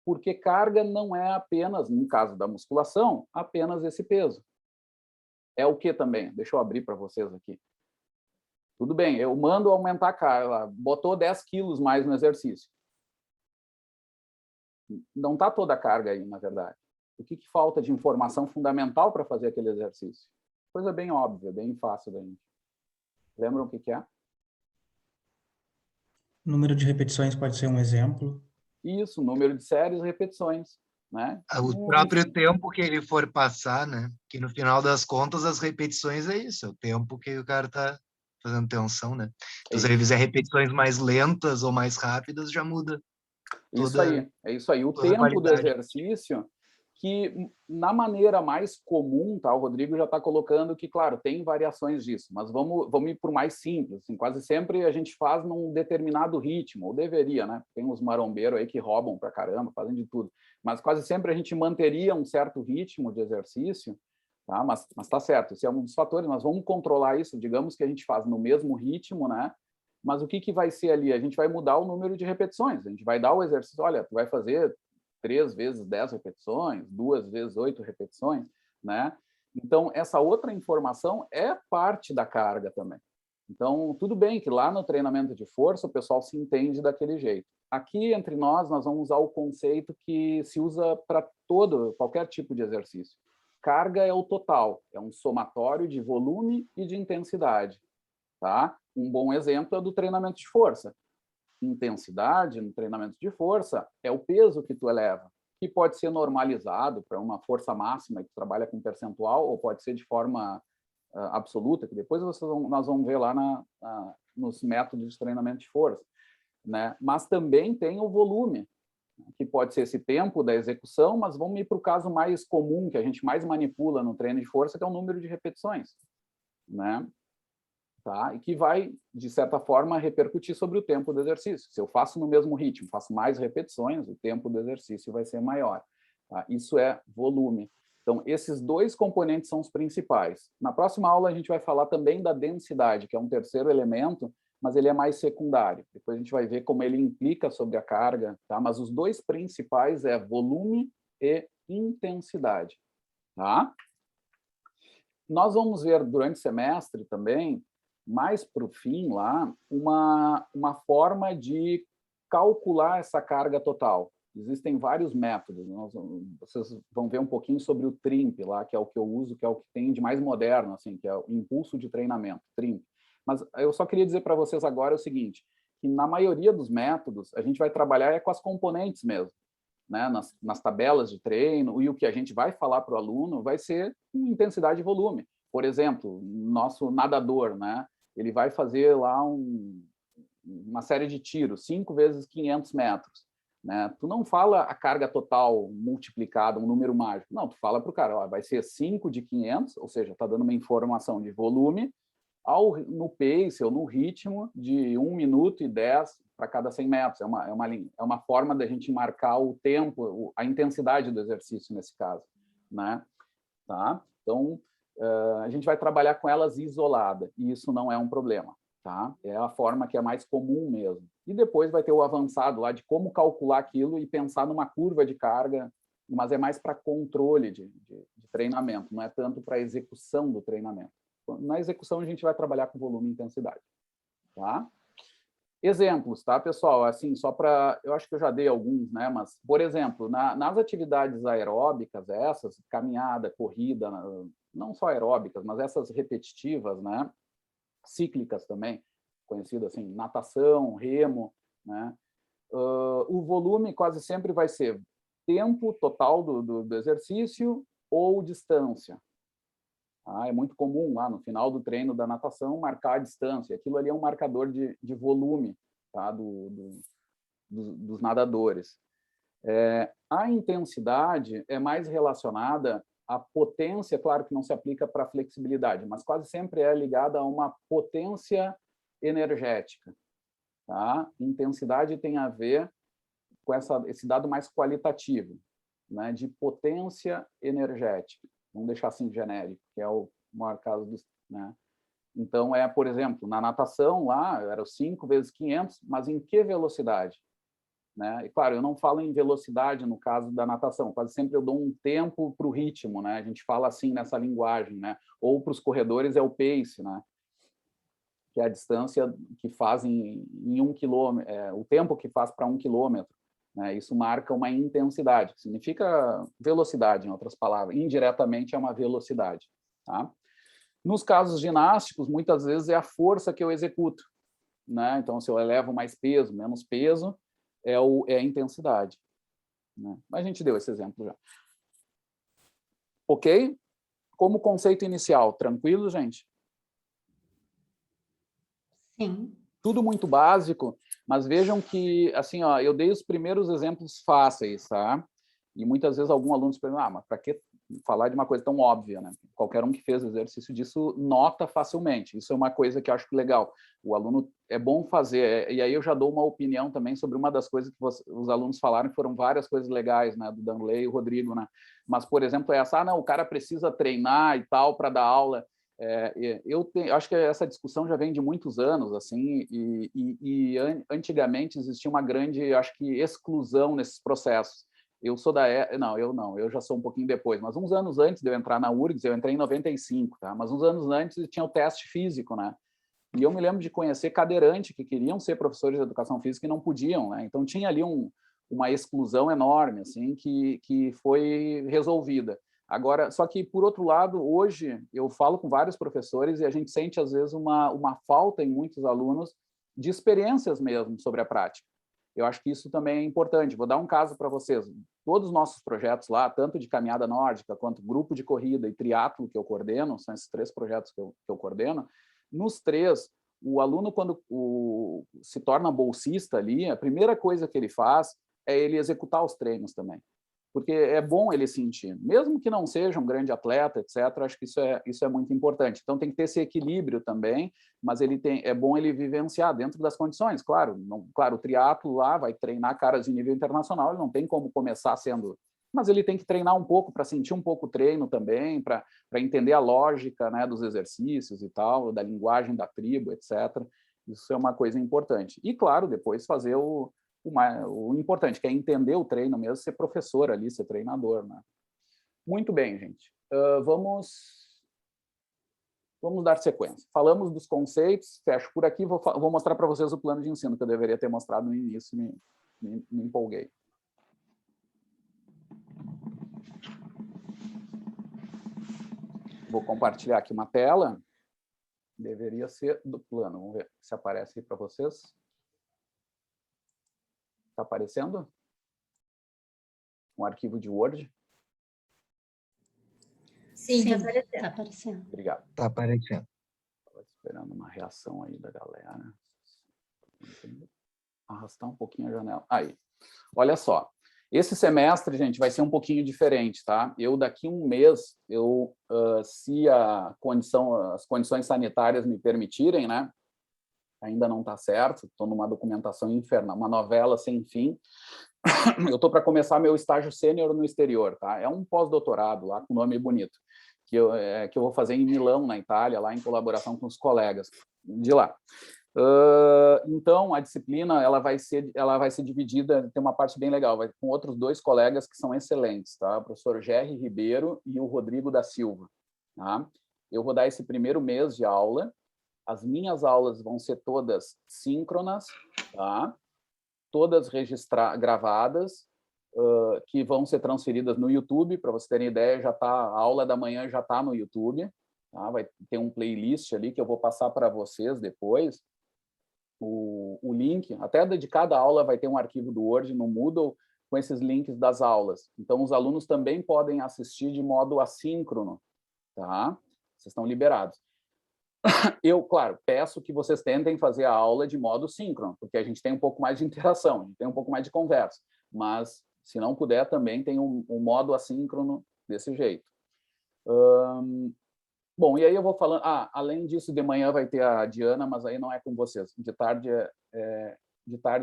Porque carga não é apenas, no caso da musculação, apenas esse peso. É o que também? Deixa eu abrir para vocês aqui. Tudo bem, eu mando aumentar a carga, botou 10 quilos mais no exercício. Não está toda a carga aí, na verdade. O que falta de informação fundamental para fazer aquele exercício? Coisa bem óbvia, bem fácil da gente. Lembram o que é? Número de repetições pode ser um exemplo. Isso, número de séries e repetições, né? O próprio tempo que ele for passar, né? Que no final das contas as repetições é isso, é o tempo que o cara tá fazendo tensão, né? Então, se ele fizer repetições mais lentas ou mais rápidas, já muda. Isso aí, é isso aí. O toda a tempo do qualidade. exercício, que na maneira mais comum, tá? O Rodrigo já está colocando que, claro, tem variações disso, mas vamos ir por mais simples. Assim, quase sempre a gente faz num determinado ritmo, ou deveria, né? Tem uns marombeiros aí que roubam pra caramba, fazem de tudo. Mas quase sempre a gente manteria um certo ritmo de exercício, tá? Mas tá certo, esse é um dos fatores. Nós vamos controlar isso, digamos que a gente faz no mesmo ritmo, né? Mas o que vai ser ali? A gente vai mudar o número de repetições. A gente vai dar o exercício, olha, tu vai fazer 3 vezes 10 repetições, 2 vezes 8 repetições, né? Então, essa outra informação é parte da carga também. Então, tudo bem que lá no treinamento de força o pessoal se entende daquele jeito. Aqui, entre nós vamos usar o conceito que se usa para qualquer tipo de exercício. Carga é o total, é um somatório de volume e de intensidade, tá? Um bom exemplo é do treinamento de força. Intensidade no treinamento de força é o peso que tu eleva, que pode ser normalizado para uma força máxima que trabalha com percentual, ou pode ser de forma absoluta, que depois nós vamos ver lá nos métodos de treinamento de força, né? Mas também tem o volume, que pode ser esse tempo da execução, mas vamos ir para o caso mais comum, que a gente mais manipula no treino de força, que é o número de repetições, né? Tá? E que vai, de certa forma, repercutir sobre o tempo do exercício. Se eu faço no mesmo ritmo, faço mais repetições, o tempo do exercício vai ser maior. Tá? Isso é volume. Então, esses dois componentes são os principais. Na próxima aula, a gente vai falar também da densidade, que é um terceiro elemento, mas ele é mais secundário. Depois a gente vai ver como ele implica sobre a carga, tá? Mas os dois principais é volume e intensidade. Tá? Nós vamos ver durante o semestre também, mais para o fim lá, uma forma de calcular essa carga total. Existem vários métodos. Vocês vão ver um pouquinho sobre o TRIMP lá, que é o que eu uso, que é o que tem de mais moderno, assim, que é o impulso de treinamento, TRIMP. Mas eu só queria dizer para vocês agora o seguinte, que na maioria dos métodos, a gente vai trabalhar com as componentes mesmo, né? Nas tabelas de treino, e o que a gente vai falar para o aluno vai ser intensidade e volume. Por exemplo, nosso nadador, né? Ele vai fazer lá uma série de tiros, 5 vezes 500 metros. Né? Tu não fala a carga total multiplicada, um número mágico. Não, tu fala para o cara, ó, vai ser 5 de 500, ou seja, está dando uma informação de volume, no pace ou no ritmo de 1 minuto e 10 para cada 100 metros. É uma forma da gente marcar o tempo, a intensidade do exercício nesse caso, né? Tá? Então, a gente vai trabalhar com elas isolada, e isso não é um problema, tá? É a forma que é mais comum mesmo. E depois vai ter o avançado lá de como calcular aquilo e pensar numa curva de carga, mas é mais para controle de treinamento, não é tanto para execução do treinamento. Na execução, a gente vai trabalhar com volume e intensidade, tá? Exemplos, tá, pessoal? Assim, só para... Eu acho que eu já dei alguns, né? Mas, por exemplo, nas atividades aeróbicas, essas, caminhada, corrida, não só aeróbicas, mas essas repetitivas, né? Cíclicas também, conhecidas assim, natação, remo, né? O volume quase sempre vai ser tempo total do exercício ou distância. É muito comum lá no final do treino da natação marcar a distância. Aquilo ali é um marcador de volume, tá? Dos nadadores. A intensidade é mais relacionada à potência, claro que não se aplica para a flexibilidade, mas quase sempre é ligada a uma potência energética. Tá? Intensidade tem a ver com esse dado mais qualitativo, né? De potência energética. Vamos deixar assim genérico, que é o maior caso dos, né? Então, por exemplo, na natação, lá, era 5 vezes 500, mas em que velocidade? Né? E, claro, eu não falo em velocidade no caso da natação, quase sempre eu dou um tempo para o ritmo, né? A gente fala assim nessa linguagem, né? Ou para os corredores é o pace, né? Que é a distância que fazem em 1 quilômetro, o tempo que faz para 1 quilômetro. Né? Isso marca uma intensidade, que significa velocidade, em outras palavras. Indiretamente é uma velocidade. Tá? Nos casos ginásticos, muitas vezes é a força que eu executo. Né? Então, se eu elevo mais peso, menos peso, é a intensidade. Né? Mas a gente deu esse exemplo já. Ok? Como conceito inicial, tranquilo, gente? Sim. Tudo muito básico, mas vejam que, assim, ó, eu dei os primeiros exemplos fáceis, tá? E muitas vezes algum aluno se pergunta, mas para que falar de uma coisa tão óbvia, né? Qualquer um que fez o exercício disso nota facilmente. Isso é uma coisa que eu acho legal. O aluno é bom fazer, e aí eu já dou uma opinião também sobre uma das coisas que os alunos falaram, que foram várias coisas legais, né? Do Danley e o Rodrigo, né? Mas, por exemplo, não, o cara precisa treinar e tal para dar aula. Eu acho que essa discussão já vem de muitos anos, assim, e antigamente existia uma grande, acho que, exclusão nesses processos. Eu sou eu já sou um pouquinho depois, mas uns anos antes de eu entrar na URGS, eu entrei em 95, tá? Mas uns anos antes tinha o teste físico, né? E eu me lembro de conhecer cadeirante que queriam ser professores de educação física e não podiam, né? Então tinha ali uma exclusão enorme, assim, que foi resolvida. Agora, só que, por outro lado, hoje eu falo com vários professores e a gente sente, às vezes, uma falta em muitos alunos de experiências mesmo sobre a prática. Eu acho que isso também é importante. Vou dar um caso para vocês. Todos os nossos projetos lá, tanto de caminhada nórdica, quanto grupo de corrida e triatlo que eu coordeno, são esses 3 projetos que eu coordeno, nos 3, o aluno, quando se torna bolsista ali, a primeira coisa que ele faz é ele executar os treinos também. Porque é bom ele sentir, mesmo que não seja um grande atleta, etc., acho que isso é muito importante. Então, tem que ter esse equilíbrio também, mas é bom ele vivenciar dentro das condições, claro. Claro, o triatlo lá vai treinar caras de nível internacional, ele não tem como começar sendo... Mas ele tem que treinar um pouco para sentir um pouco o treino também, para entender a lógica, né, dos exercícios e tal, da linguagem da tribo, etc. Isso é uma coisa importante. E, claro, depois fazer o importante, que é entender o treino mesmo, ser professor ali, ser treinador, né? Muito bem, gente. Vamos dar sequência. Falamos dos conceitos, fecho por aqui, vou mostrar para vocês o plano de ensino, que eu deveria ter mostrado no início, me empolguei. Vou compartilhar aqui uma tela. Deveria ser do plano. Vamos ver se aparece aí para vocês. Está aparecendo? Um arquivo de Word? Sim, está aparecendo. Obrigado. Está aparecendo. Estava esperando uma reação aí da galera. Arrastar um pouquinho a janela. Aí, olha só. Esse semestre, gente, vai ser um pouquinho diferente, tá? Eu, daqui um mês, se as condições sanitárias me permitirem, né? Ainda não está certo, estou numa documentação infernal, uma novela sem fim. Eu estou para começar meu estágio sênior no exterior, tá? É um pós-doutorado lá, com nome bonito, que eu vou fazer em Milão, na Itália, lá em colaboração com os colegas de lá. Então, a disciplina ela vai ser dividida, tem uma parte bem legal, com outros 2 colegas que são excelentes, tá? O professor Gerry Ribeiro e o Rodrigo da Silva. Tá? Eu vou dar esse primeiro mês de aula. As minhas aulas vão ser todas síncronas, tá? Todas gravadas, que vão ser transferidas no YouTube. Para vocês terem ideia, a aula da manhã já está no YouTube. Tá? Vai ter um playlist ali que eu vou passar para vocês depois. O link, até de cada aula vai ter um arquivo do Word no Moodle com esses links das aulas. Então, os alunos também podem assistir de modo assíncrono, tá? Vocês estão liberados. Eu, claro, peço que vocês tentem fazer a aula de modo síncrono, porque a gente tem um pouco mais de interação, a gente tem um pouco mais de conversa. Mas, se não puder, também tem um modo assíncrono desse jeito. Bom, e aí eu vou falando... além disso, de manhã vai ter a Diana, mas aí não é com vocês. De tarde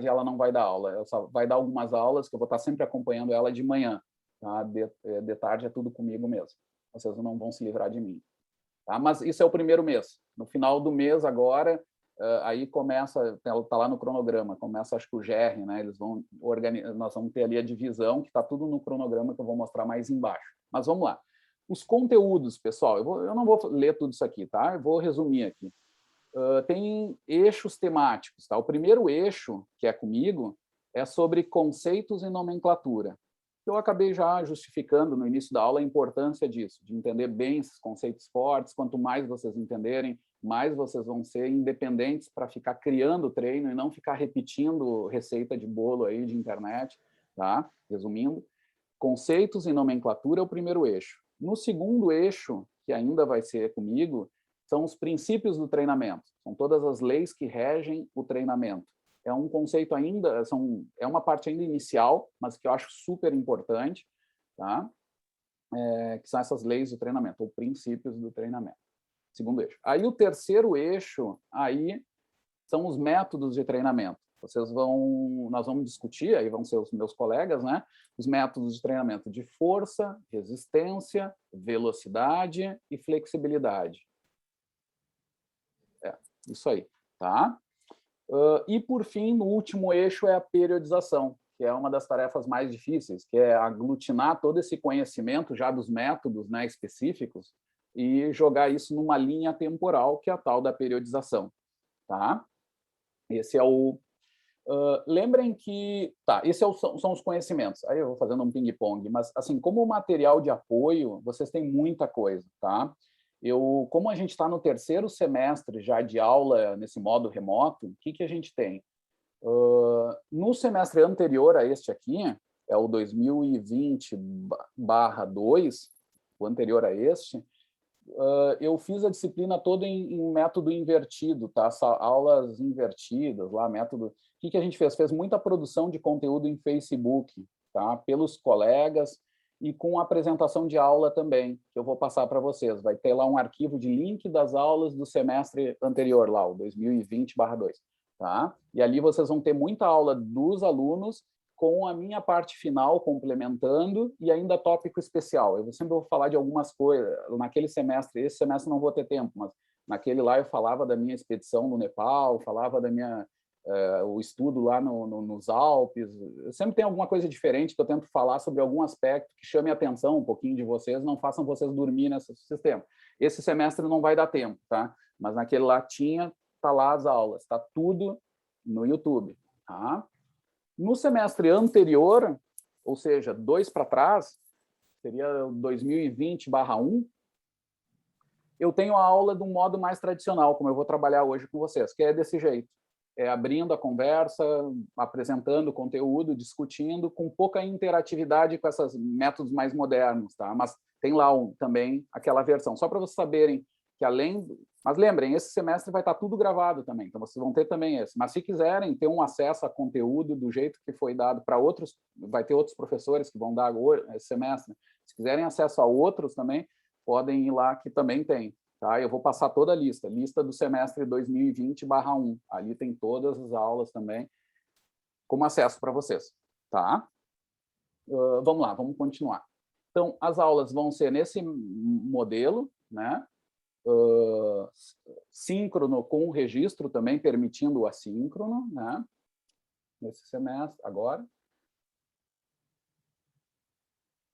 ela não vai dar aula. Ela só vai dar algumas aulas, que eu vou estar sempre acompanhando ela de manhã. Tá? De tarde é tudo comigo mesmo. Vocês não vão se livrar de mim. Tá? Mas isso é o primeiro mês. No final do mês, agora, aí começa... Está lá no cronograma. Começa, acho que o GR, né? Eles vão organizar... Nós vamos ter ali a divisão, que está tudo no cronograma, que eu vou mostrar mais embaixo. Mas vamos lá. Os conteúdos, pessoal, eu não vou ler tudo isso aqui, tá? Eu vou resumir aqui. Tem eixos temáticos, tá? O primeiro eixo, que é comigo, é sobre conceitos e nomenclatura. Eu acabei já justificando no início da aula a importância disso, de entender bem esses conceitos fortes. Quanto mais vocês entenderem, mais vocês vão ser independentes para ficar criando treino e não ficar repetindo receita de bolo aí de internet, tá? Resumindo, conceitos e nomenclatura é o primeiro eixo. No segundo eixo, que ainda vai ser comigo, são os princípios do treinamento. São todas as leis que regem o treinamento. É um conceito ainda, é uma parte ainda inicial, mas que eu acho super importante, tá? Que são essas leis do treinamento, ou princípios do treinamento. Segundo eixo. Aí o terceiro eixo, aí são os métodos de treinamento. Nós vamos discutir, aí vão ser os meus colegas, né? Os métodos de treinamento de força, resistência, velocidade e flexibilidade. Isso aí, tá? E, por fim, no último eixo é a periodização, que é uma das tarefas mais difíceis, que é aglutinar todo esse conhecimento já dos métodos, né, específicos e jogar isso numa linha temporal, que é a tal da periodização, tá? Esse é o... lembrem que... Tá, esses são os conhecimentos. Aí eu vou fazendo um ping-pong, mas, assim, como material de apoio, vocês têm muita coisa, tá? Como a gente está no terceiro semestre já de aula nesse modo remoto, o que a gente tem? No semestre anterior a este aqui, é o 2020/2, o anterior a este, eu fiz a disciplina toda em método invertido, tá? Aulas invertidas, lá, método... O que a gente fez? Fez muita produção de conteúdo em Facebook, tá? Pelos colegas e com apresentação de aula também, que eu vou passar para vocês. Vai ter lá um arquivo de link das aulas do semestre anterior, lá, o 2020/2, tá? E ali vocês vão ter muita aula dos alunos com a minha parte final complementando e ainda tópico especial. Eu sempre vou falar de algumas coisas. Naquele semestre, esse semestre não vou ter tempo, mas naquele lá eu falava da minha expedição no Nepal, falava da minha... o estudo lá nos Alpes. Sempre tem alguma coisa diferente que eu tento falar sobre algum aspecto que chame a atenção um pouquinho de vocês, não façam vocês dormir nesse sistema. Esse semestre não vai dar tempo, tá? Mas naquele lá tá lá as aulas, tá tudo no YouTube, tá? No semestre anterior, ou seja, 2 para trás, seria 2020/1, eu tenho a aula de um modo mais tradicional, como eu vou trabalhar hoje com vocês, que é desse jeito. É abrindo a conversa, apresentando o conteúdo, discutindo, com pouca interatividade com esses métodos mais modernos, tá? Mas tem lá também aquela versão. Só para vocês saberem que, além Mas lembrem, esse semestre vai estar tudo gravado também, então vocês vão ter também esse. Mas se quiserem ter um acesso a conteúdo do jeito que foi dado para outros, vai ter outros professores que vão dar esse semestre. Se quiserem acesso a outros também, podem ir lá que também tem. Tá? Eu vou passar toda a lista do semestre 2020/1. Ali tem todas as aulas também, como acesso para vocês. Tá? Vamos lá, vamos continuar. Então, as aulas vão ser nesse modelo, né? Síncrono com o registro também, permitindo o assíncrono, né? Nesse semestre, agora.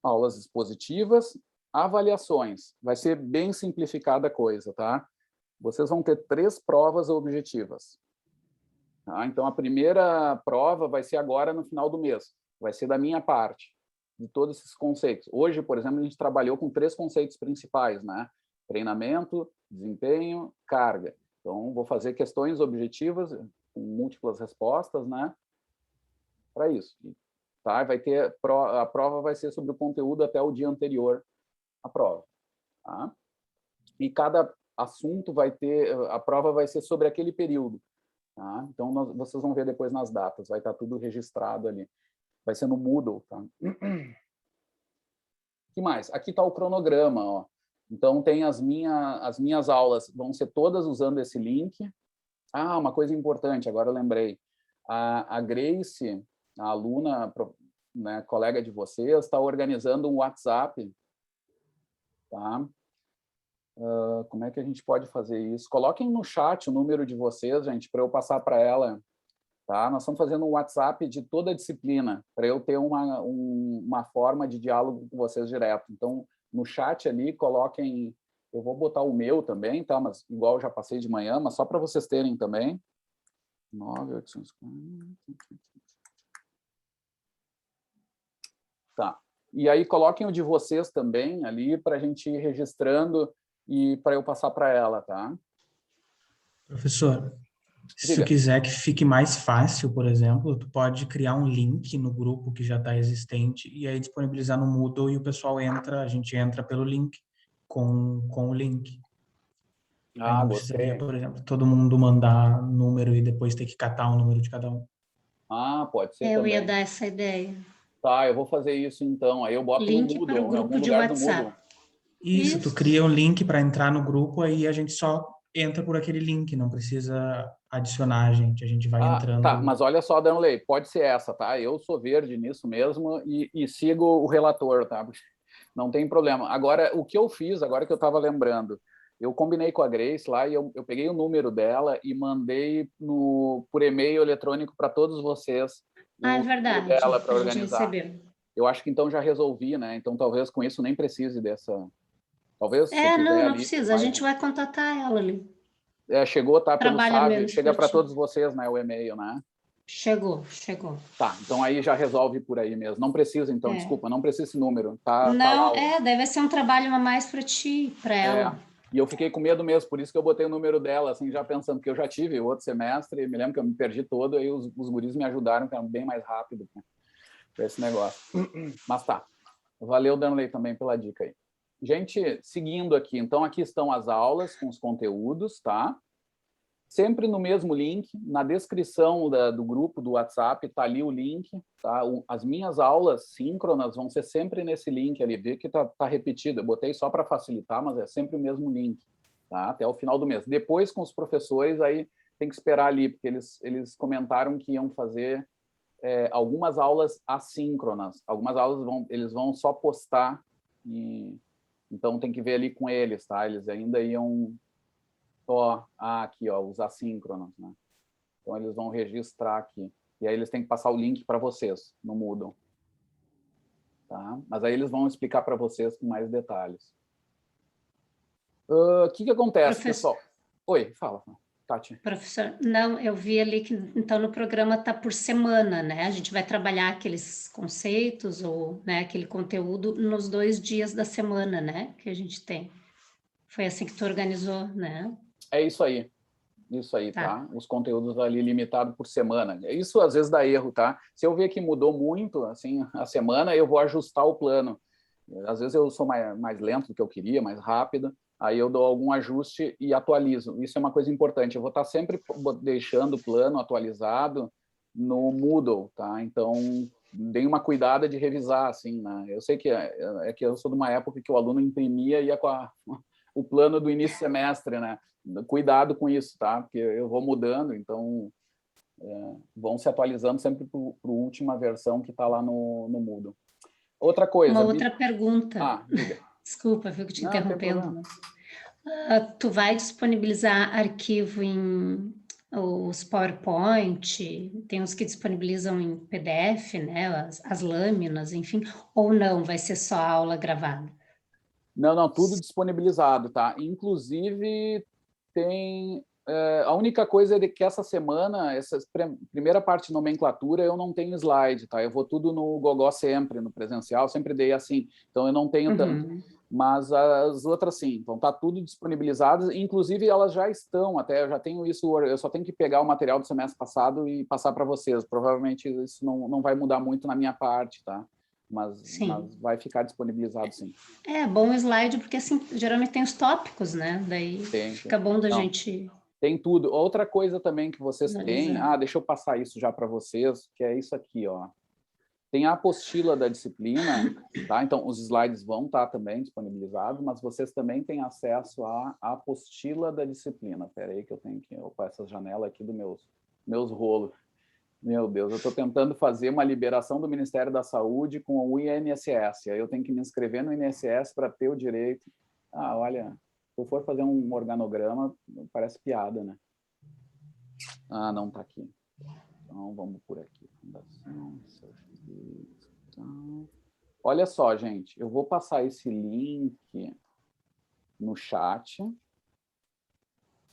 Aulas expositivas, avaliações. Vai ser bem simplificada a coisa, tá? Vocês vão ter 3 provas objetivas. Tá? Então, a primeira prova vai ser agora no final do mês. Vai ser da minha parte, de todos esses conceitos. Hoje, por exemplo, a gente trabalhou com 3 conceitos principais, né? Treinamento, desempenho, carga. Então, vou fazer questões objetivas com múltiplas respostas, né? Para isso. Tá? Vai ter, a prova vai ser sobre o conteúdo até o dia anterior à prova. Tá? E cada assunto vai ter, a prova vai ser sobre aquele período. Tá? Então, vocês vão ver depois nas datas, vai estar tudo registrado ali. Vai ser no Moodle. Tá? O que mais? Aqui está o cronograma, ó. Então, tem as minhas aulas, vão ser todas usando esse link. Ah, uma coisa importante, agora eu lembrei. A Grace, a aluna, né, colega de vocês, está organizando um WhatsApp. Tá? Como é que a gente pode fazer isso? Coloquem no chat o número de vocês, gente, para eu passar para ela. Tá? Nós estamos fazendo um WhatsApp de toda a disciplina, para eu ter uma forma de diálogo com vocês direto. Então, no chat ali, coloquem... Eu vou botar o meu também, tá? Mas igual eu já passei de manhã, mas só para vocês terem também. 9.840... Tá. E aí, coloquem o de vocês também ali, para a gente ir registrando e para eu passar para ela, tá? Professor, se Diga. tu quiser que fique mais fácil, por exemplo, tu pode criar um link no grupo que já está existente e aí disponibilizar no Moodle e o pessoal entra, a gente entra pelo link, com o link. Aí não precisaria, Gostei. por exemplo, todo mundo mandar número e depois ter que catar o número de cada um. Pode ser Eu também. ia dar essa ideia. Tá, eu vou fazer isso então. Aí eu boto Link no para o Moodle, em algum grupo de lugar do WhatsApp. Moodle. Isso, tu cria um link para entrar no grupo, aí a gente só entra por aquele link, não precisa adicionar a gente vai entrando. Tá, mas olha só, Danley, pode ser essa, tá? Eu sou verde nisso mesmo e sigo o relator, tá? Não tem problema. Agora, o que eu fiz, agora que eu estava lembrando, eu combinei com a Grace lá e eu peguei o número dela e mandei por e-mail eletrônico para todos vocês. É o verdade, número dela para a gente organizar. recebeu. Eu acho que então já resolvi, né? Então talvez com isso nem precise dessa... Talvez, se quiser Não ali, precisa, a gente vai contatar ela ali. Chegou, tá? Pelo Trabalha Sávio, menos chega por para ti. todos vocês, né? O e-mail, né? Chegou. Tá, então aí já resolve por aí mesmo. Não precisa, então, desculpa, não precisa esse número. Tá Não, lá deve ser um trabalho a mais para ti, para ela. E eu fiquei com medo mesmo, por isso que eu botei o número dela, assim, já pensando, porque eu já tive outro semestre, me lembro que eu me perdi todo, aí os guris me ajudaram, que era bem mais rápido, né, para esse negócio. Mas tá. Valeu, Danley, também pela dica aí. Gente, seguindo aqui, então aqui estão as aulas com os conteúdos, tá? Sempre no mesmo link, na descrição do grupo do WhatsApp, está ali o link, tá? As minhas aulas síncronas vão ser sempre nesse link ali, vê que tá repetido, eu botei só para facilitar, mas é sempre o mesmo link, tá? Até o final do mês. Depois, com os professores, aí tem que esperar ali, porque eles comentaram que iam fazer algumas aulas assíncronas, algumas aulas eles vão só postar, então tem que ver ali com eles, tá? Eles ainda iam... aqui, ó, os assíncronos, né? Então, eles vão registrar aqui. E aí, eles têm que passar o link para vocês no Moodle. Tá? Mas aí, eles vão explicar para vocês com mais detalhes. O que acontece, pessoal? Oi, fala, Tati. Professor, não, eu vi ali que, então, no programa está por semana, né? A gente vai trabalhar aqueles conceitos ou, né, aquele conteúdo nos 2 dias da semana, né? Que a gente tem. Foi assim que tu organizou, né? É isso aí, tá? Os conteúdos ali limitados por semana. Isso às vezes dá erro, tá? Se eu ver que mudou muito, assim, a semana, eu vou ajustar o plano. Às vezes eu sou mais lento do que eu queria, mais rápido, aí eu dou algum ajuste e atualizo. Isso é uma coisa importante. Eu vou estar sempre deixando o plano atualizado no Moodle, tá? Então, dê uma cuidada de revisar, assim, né? Eu sei que é que eu sou de uma época que o aluno imprimia e ia com o plano do início do semestre, né? Cuidado com isso, tá? Porque eu vou mudando, então vão se atualizando sempre para a última versão que está lá no Moodle. Outra coisa... Uma outra pergunta. Diga. Desculpa, fico te Não, não tem interrompendo. problema. Tu vai disponibilizar arquivo em os PowerPoint, tem uns que disponibilizam em PDF, né? As lâminas, enfim, ou não, vai ser só aula gravada? Não, tudo disponibilizado, tá? Inclusive, tem... a única coisa é que essa semana, essa primeira parte de nomenclatura, eu não tenho slide, tá? Eu vou tudo no Gogó sempre, no presencial, sempre dei assim. Então, eu não tenho tanto. Mas as outras, sim. Então, tá tudo disponibilizado. Inclusive, elas já estão, até eu já tenho isso, eu só tenho que pegar o material do semestre passado e passar para vocês. Provavelmente, isso não vai mudar muito na minha parte, tá? Mas vai ficar disponibilizado, sim. É bom o slide, porque assim, geralmente tem os tópicos, né? Daí fica bom da gente... Tem tudo. Outra coisa também que vocês têm... deixa eu passar isso já para vocês, que é isso aqui, ó. Tem a apostila da disciplina, tá? Então, os slides vão estar também disponibilizados, mas vocês também têm acesso à apostila da disciplina. Espera aí que eu tenho que... Opa, essa janela aqui dos meus rolos. Meu Deus, eu estou tentando fazer uma liberação do Ministério da Saúde com o INSS. Aí eu tenho que me inscrever no INSS para ter o direito. Olha, se eu for fazer um organograma, parece piada, né? Não está aqui. Então, vamos por aqui. Fundação, olha só, gente, eu vou passar esse link no chat,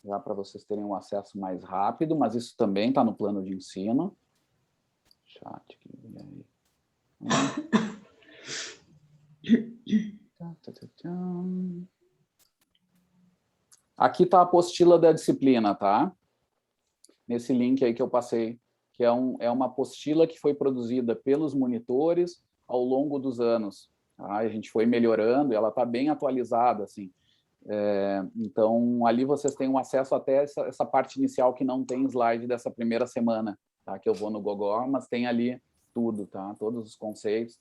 já para vocês terem um acesso mais rápido, mas isso também está no plano de ensino. Chat, aqui está a apostila da disciplina, tá? Nesse link aí que eu passei, que é uma apostila que foi produzida pelos monitores ao longo dos anos. Tá? A gente foi melhorando, ela está bem atualizada, assim. Então, ali vocês têm um acesso até essa parte inicial que não tem slide dessa primeira semana, tá? Que eu vou no Gogó, mas tem ali tudo, tá? Todos os conceitos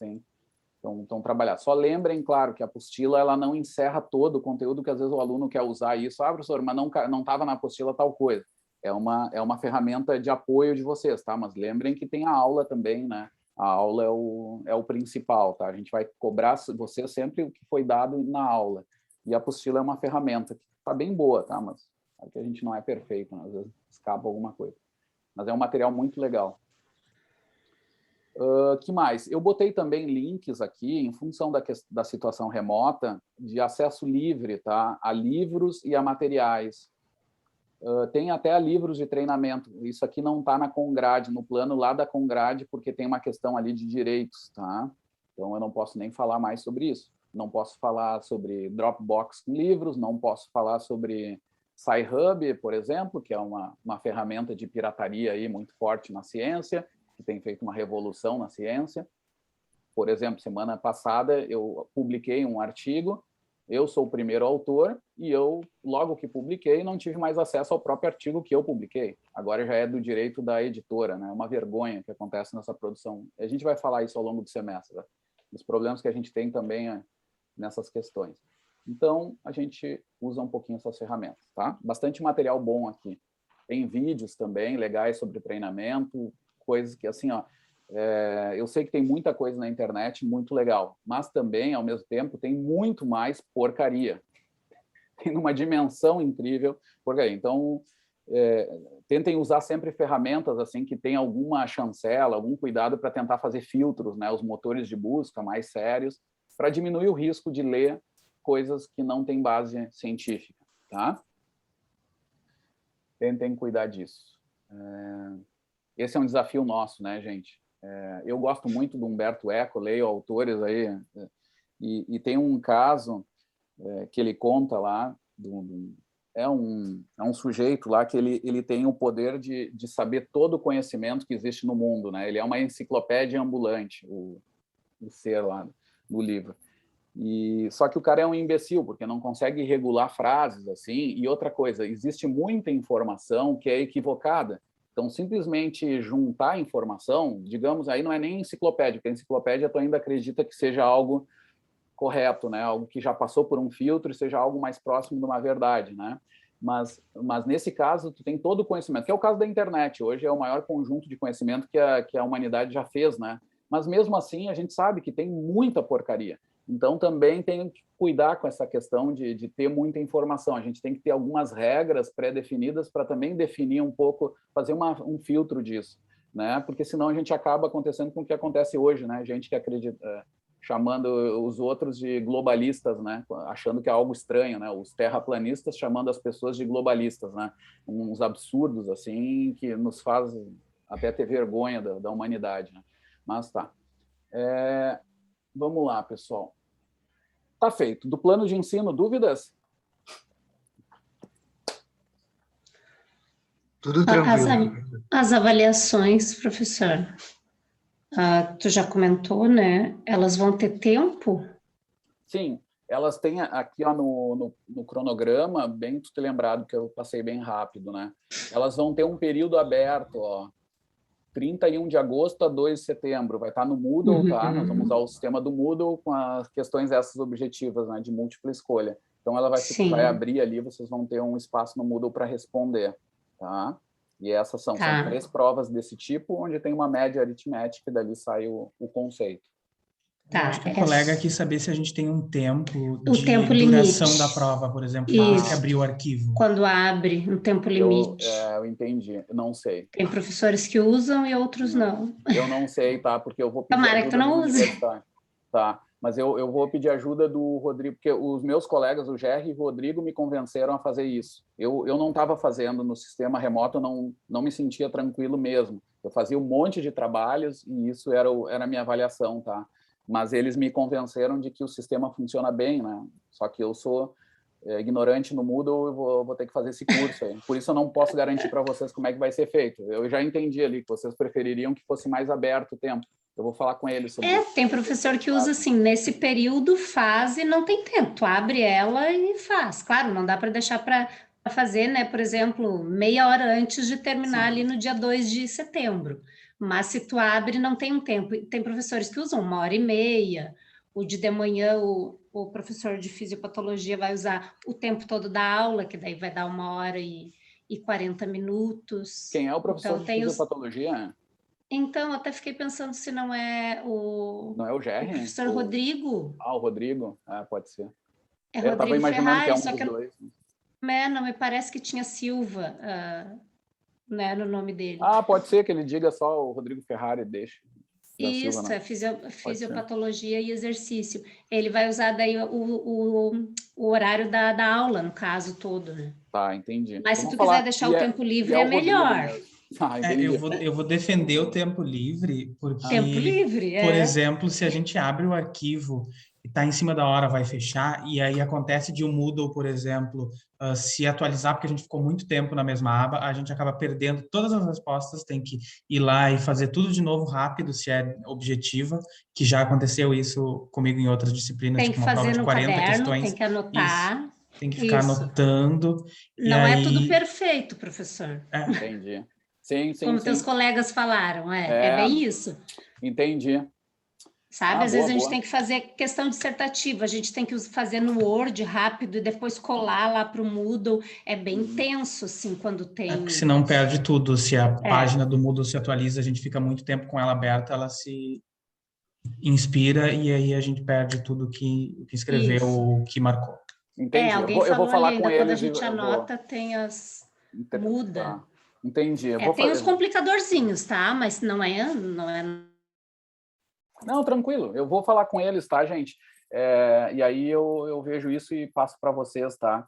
estão trabalhados. Só lembrem, claro, que a apostila ela não encerra todo o conteúdo, que às vezes o aluno quer usar isso. Professor, mas não estava na apostila tal coisa. É uma ferramenta de apoio de vocês, tá? Mas lembrem que tem a aula também, né? A aula é o principal, tá? A gente vai cobrar você sempre o que foi dado na aula. E a apostila é uma ferramenta que está bem boa, tá? Mas sabe que a gente não é perfeito, né? Às vezes escapa alguma coisa. Mas é um material muito legal. Que mais? Eu botei também links aqui, em função da situação remota, de acesso livre, tá? A livros e a materiais. Tem até livros de treinamento. Isso aqui não está na Congrade, no plano lá da Congrade, porque tem uma questão ali de direitos, tá? Então, eu não posso nem falar mais sobre isso. Não posso falar sobre Dropbox com livros, não posso falar sobre Sci-Hub, por exemplo, que é uma ferramenta de pirataria aí muito forte na ciência, que tem feito uma revolução na ciência. Por exemplo, semana passada eu publiquei um artigo, eu sou o primeiro autor e eu, logo que publiquei, não tive mais acesso ao próprio artigo que eu publiquei. Agora já é do direito da editora, né? É uma vergonha que acontece nessa produção. A gente vai falar isso ao longo do semestre, né? Os problemas que a gente tem também nessas questões. Então, a gente usa um pouquinho essas ferramentas, tá? Bastante material bom aqui. Tem vídeos também legais sobre treinamento, coisas que, assim, ó, eu sei que tem muita coisa na internet muito legal, mas também, ao mesmo tempo, tem muito mais porcaria. Tem uma dimensão incrível porcaria. Então, tentem usar sempre ferramentas assim que tem alguma chancela, algum cuidado para tentar fazer filtros, né, os motores de busca mais sérios, para diminuir o risco de ler coisas que não têm base científica, tá? Tentem cuidar disso. Esse é um desafio nosso, né, gente? Eu gosto muito do Humberto Eco, leio autores aí, e tem um caso que ele conta lá, é um sujeito lá que ele tem o poder de saber todo o conhecimento que existe no mundo, né? Ele é uma enciclopédia ambulante, o ser lá no livro. E só que o cara é um imbecil, porque não consegue regular frases assim. E outra coisa, existe muita informação que é equivocada. Então, simplesmente juntar informação, digamos, aí não é nem enciclopédia, porque a enciclopédia tu ainda acredita que seja algo correto, né? Algo que já passou por um filtro e seja algo mais próximo de uma verdade, né? Mas nesse caso, tu tem todo o conhecimento, que é o caso da internet. Hoje é o maior conjunto de conhecimento que a humanidade já fez, né? Mas mesmo assim, a gente sabe que tem muita porcaria. Então, também tem que cuidar com essa questão de ter muita informação. A gente tem que ter algumas regras pré-definidas para também definir um pouco, fazer um filtro disso, né? Porque senão a gente acaba acontecendo com o que acontece hoje, né? Gente que acredita, chamando os outros de globalistas, né? Achando que é algo estranho, né? Os terraplanistas chamando as pessoas de globalistas, né? Uns absurdos, assim, que nos faz até ter vergonha da humanidade, né? Mas tá. Vamos lá, pessoal. Tá feito. Do plano de ensino, dúvidas? Tudo tranquilo. As avaliações, professor, tu já comentou, né? Elas vão ter tempo? Sim, elas têm aqui ó, no cronograma, bem tu te lembrado que eu passei bem rápido, né? Elas vão ter um período aberto, ó, 31 de agosto a 2 de setembro, vai estar no Moodle, tá? Nós vamos usar o sistema do Moodle com as questões essas objetivas, né, de múltipla escolha. Então, ela vai abrir ali, vocês vão ter um espaço no Moodle para responder, tá? E essas são 3 provas desse tipo, onde tem uma média aritmética e dali sai o conceito. Eu acho que o colega quis saber se a gente tem um tempo de tempo duração limite da prova, por exemplo, depois que abrir o arquivo. Quando abre um tempo limite. Eu entendi, não sei. Tem professores que usam e outros não. Eu não sei, tá? Porque eu vou pedir Tomara ajuda que tu não do use. universitário. Tá, mas eu vou pedir ajuda do Rodrigo, porque os meus colegas, o Gerry e o Rodrigo, me convenceram a fazer isso. Eu não estava fazendo no sistema remoto, não me sentia tranquilo mesmo. Eu fazia um monte de trabalhos e isso era a minha avaliação, tá? Mas eles me convenceram de que o sistema funciona bem, né? Só que eu sou ignorante no Moodle, eu vou ter que fazer esse curso aí. Por isso eu não posso garantir para vocês como é que vai ser feito. Eu já entendi ali que vocês prefeririam que fosse mais aberto o tempo. Eu vou falar com eles sobre isso. Tem professor que usa assim, nesse período faz e não tem tempo. Tu abre ela e faz. Claro, não dá para deixar para fazer, né? Por exemplo, meia hora antes de terminar ali no dia 2 de setembro. Mas se tu abre, não tem um tempo. Tem professores que usam 1h30. O de manhã, o professor de fisiopatologia vai usar o tempo todo da aula, que daí vai dar 1h40. Quem é o professor de fisiopatologia? Então, até fiquei pensando se não é o... Não é o Gerry? O professor Rodrigo. O Rodrigo? Pode ser. Eu estava imaginando Ferrari, que é um dos dois. Não, me parece que tinha Silva, né, no nome dele. Pode ser que ele diga só o Rodrigo Ferrari, deixa. Isso, Silva, é fisiopatologia e exercício. Ele vai usar daí o horário da aula, no caso todo, né? Tá, entendi. Mas se tu quiser deixar o tempo livre, é melhor. Eu vou defender o tempo livre, porque, tempo livre, por exemplo, se a gente abre o arquivo e está em cima da hora, vai fechar, e aí acontece de um Moodle, por exemplo, se atualizar, porque a gente ficou muito tempo na mesma aba, a gente acaba perdendo todas as respostas, tem que ir lá e fazer tudo de novo rápido, se é objetiva, que já aconteceu isso comigo em outras disciplinas, tem que tipo uma prova fazer de 40 caderno, questões. Tem que anotar. Isso, tem que ficar anotando. Não é tudo perfeito, professor. Entendi. Sim. Como teus colegas falaram, é bem isso. Entendi. Sabe, às vezes a gente tem que fazer questão dissertativa, a gente tem que fazer no Word rápido e depois colar lá para o Moodle. É bem tenso, assim, quando tem... Porque senão perde tudo. Se a página do Moodle se atualiza, a gente fica muito tempo com ela aberta, ela se inspira e aí a gente perde tudo que escreveu ou que marcou. Entendi. Alguém eu vou falar com eles. Quando a gente anota, tem as... Muda. Entendi. Tem os complicadorzinhos, tá? Mas não é... Não, tranquilo. Eu vou falar com eles, tá, gente? E aí eu vejo isso e passo para vocês, tá?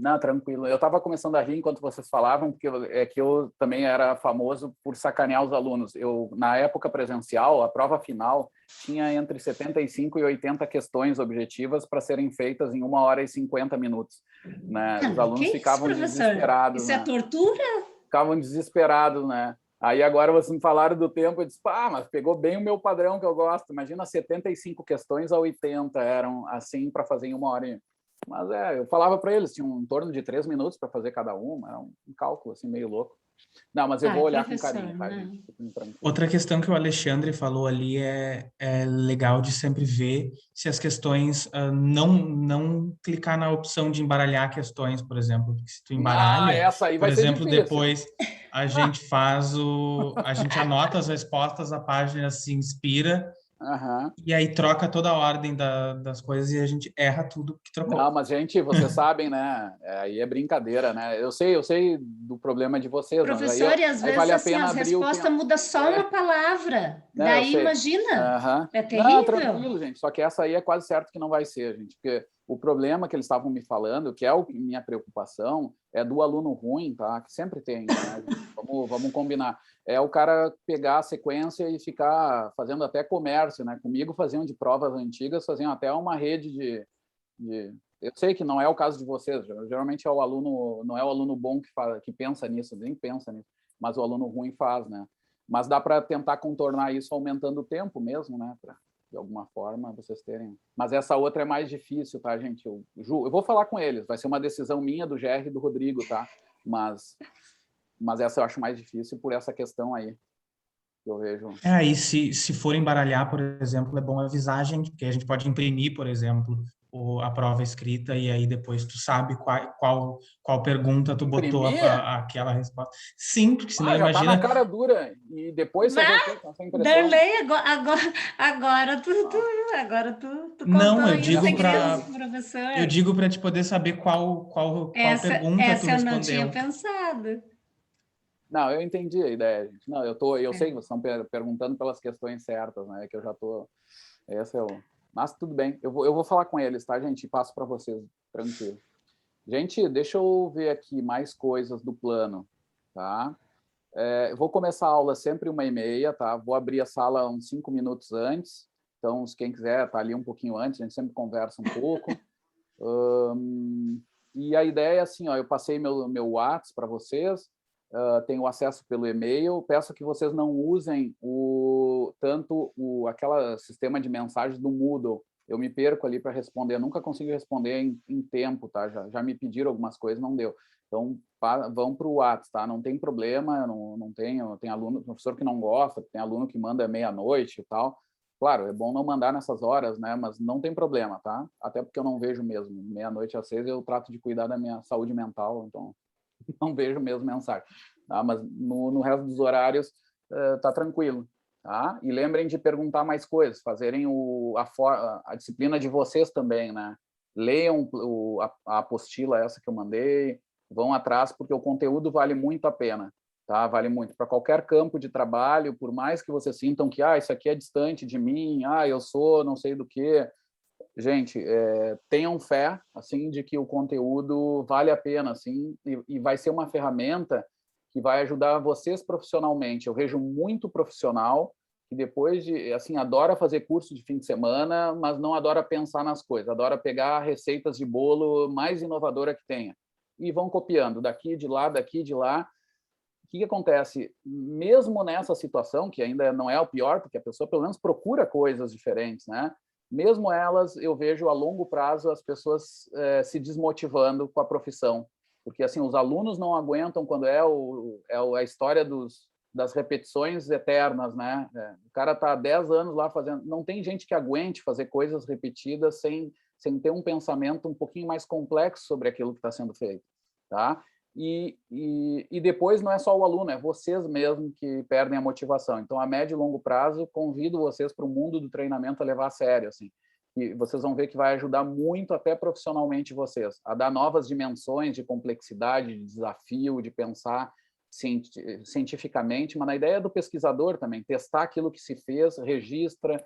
Não, tranquilo. Eu estava começando a rir enquanto vocês falavam, porque eu também era famoso por sacanear os alunos. Na época presencial, a prova final tinha entre 75 e 80 questões objetivas para serem feitas em 1h50 minutos. Né? Os alunos ficavam desesperados. Isso é tortura? Ficavam desesperados, né? Aí agora vocês me falaram do tempo, eu disse, mas pegou bem o meu padrão que eu gosto. Imagina 75 questões a 80 eram assim para fazer em 1 hora. Mas eu falava para eles, tinha em torno de 3 minutos para fazer cada uma, era um cálculo assim meio louco. Não, mas eu vou olhar com carinho, tá, gente? Outra questão que o Alexandre falou ali é legal de sempre ver se as questões não clicar na opção de embaralhar questões, por exemplo, porque se tu embaralha, essa aí por vai ser exemplo, difícil. depois a gente anota as respostas, a página se inspira. E aí troca toda a ordem das coisas e a gente erra tudo que trocou. Não, mas, gente, vocês sabem, né? Aí é brincadeira, né? Eu sei do problema de vocês. Professor, e às vezes vale assim, as respostas mudam só uma palavra. Não, daí, imagina, é terrível. Não, tranquilo, gente. Só que essa aí é quase certo que não vai ser, gente. Porque o problema que eles estavam me falando, que é minha preocupação, é do aluno ruim, tá? Que sempre tem, né? Vamos combinar. É o cara pegar a sequência e ficar fazendo até comércio, né? Comigo faziam de provas antigas, faziam até uma rede de... Eu sei que não é o caso de vocês, geralmente não é o aluno bom que pensa nisso, nem pensa nisso, mas o aluno ruim faz, né? Mas dá para tentar contornar isso aumentando o tempo mesmo, né? Pra, de alguma forma, vocês terem... Mas essa outra é mais difícil, tá, gente? Eu vou falar com eles, vai ser uma decisão minha, do GR e do Rodrigo, tá? Mas essa eu acho mais difícil por essa questão aí. Eu vejo. E se for embaralhar, por exemplo, é bom avisar a gente, porque a gente pode imprimir, por exemplo, a prova escrita e aí depois tu sabe qual pergunta tu botou aquela resposta. Sim, porque senão já imagina... tá na cara dura e depois você vai ter essa impressão. Darley, agora tu não, eu digo para te poder saber qual pergunta tu respondeu. Essa eu não tinha pensado. Não, eu entendi a ideia, gente. Não, eu sei que vocês estão perguntando pelas questões certas, né? Que eu já tô... Mas tudo bem, eu vou falar com eles, tá, gente? Passo para vocês, tranquilo. Gente, deixa eu ver aqui mais coisas do plano, tá? Eu vou começar a aula sempre 1h30, tá? Vou abrir a sala uns 5 minutos antes. Então, se quem quiser, tá ali um pouquinho antes, a gente sempre conversa um pouco. E a ideia é assim, ó, eu passei meu WhatsApp para vocês, tenho acesso pelo e-mail, peço que vocês não usem aquele sistema de mensagens do Moodle. Eu me perco ali para responder, eu nunca consigo responder em tempo, tá? Já me pediram algumas coisas, não deu. Então, vão para o WhatsApp, tá? Não tem problema, tem aluno, professor que não gosta, tem aluno que manda meia-noite e tal. Claro, é bom não mandar nessas horas, né? Mas não tem problema, tá? Até porque eu não vejo mesmo. Meia-noite às 6 eu trato de cuidar da minha saúde mental, então não vejo mesmo mensagem. Tá? Mas no resto dos horários tá tranquilo. Tá? E lembrem de perguntar mais coisas, fazerem a disciplina de vocês também, né? Leiam a apostila essa que eu mandei, vão atrás, porque o conteúdo vale muito a pena. Tá? Vale muito para qualquer campo de trabalho, por mais que vocês sintam que isso aqui é distante de mim, eu sou não sei do que. Gente, tenham fé assim de que o conteúdo vale a pena, assim, e vai ser uma ferramenta que vai ajudar vocês profissionalmente. Eu vejo muito profissional que depois de, assim, adora fazer curso de fim de semana, mas não adora pensar nas coisas, adora pegar receitas de bolo mais inovadora que tenha e vão copiando daqui, de lá. O que acontece? Mesmo nessa situação, que ainda não é o pior, porque a pessoa pelo menos procura coisas diferentes, né? Mesmo elas, eu vejo a longo prazo as pessoas se desmotivando com a profissão, porque assim os alunos não aguentam quando a história das repetições eternas, né? O cara está há 10 anos lá fazendo, não tem gente que aguente fazer coisas repetidas sem ter um pensamento um pouquinho mais complexo sobre aquilo que está sendo feito, tá? E depois não é só o aluno, é vocês mesmos que perdem a motivação. Então, a médio e longo prazo, convido vocês para o mundo do treinamento a levar a sério, assim. E vocês vão ver que vai ajudar muito, até profissionalmente, vocês, a dar novas dimensões de complexidade, de desafio, de pensar cientificamente, mas na ideia do pesquisador também, testar aquilo que se fez, registra,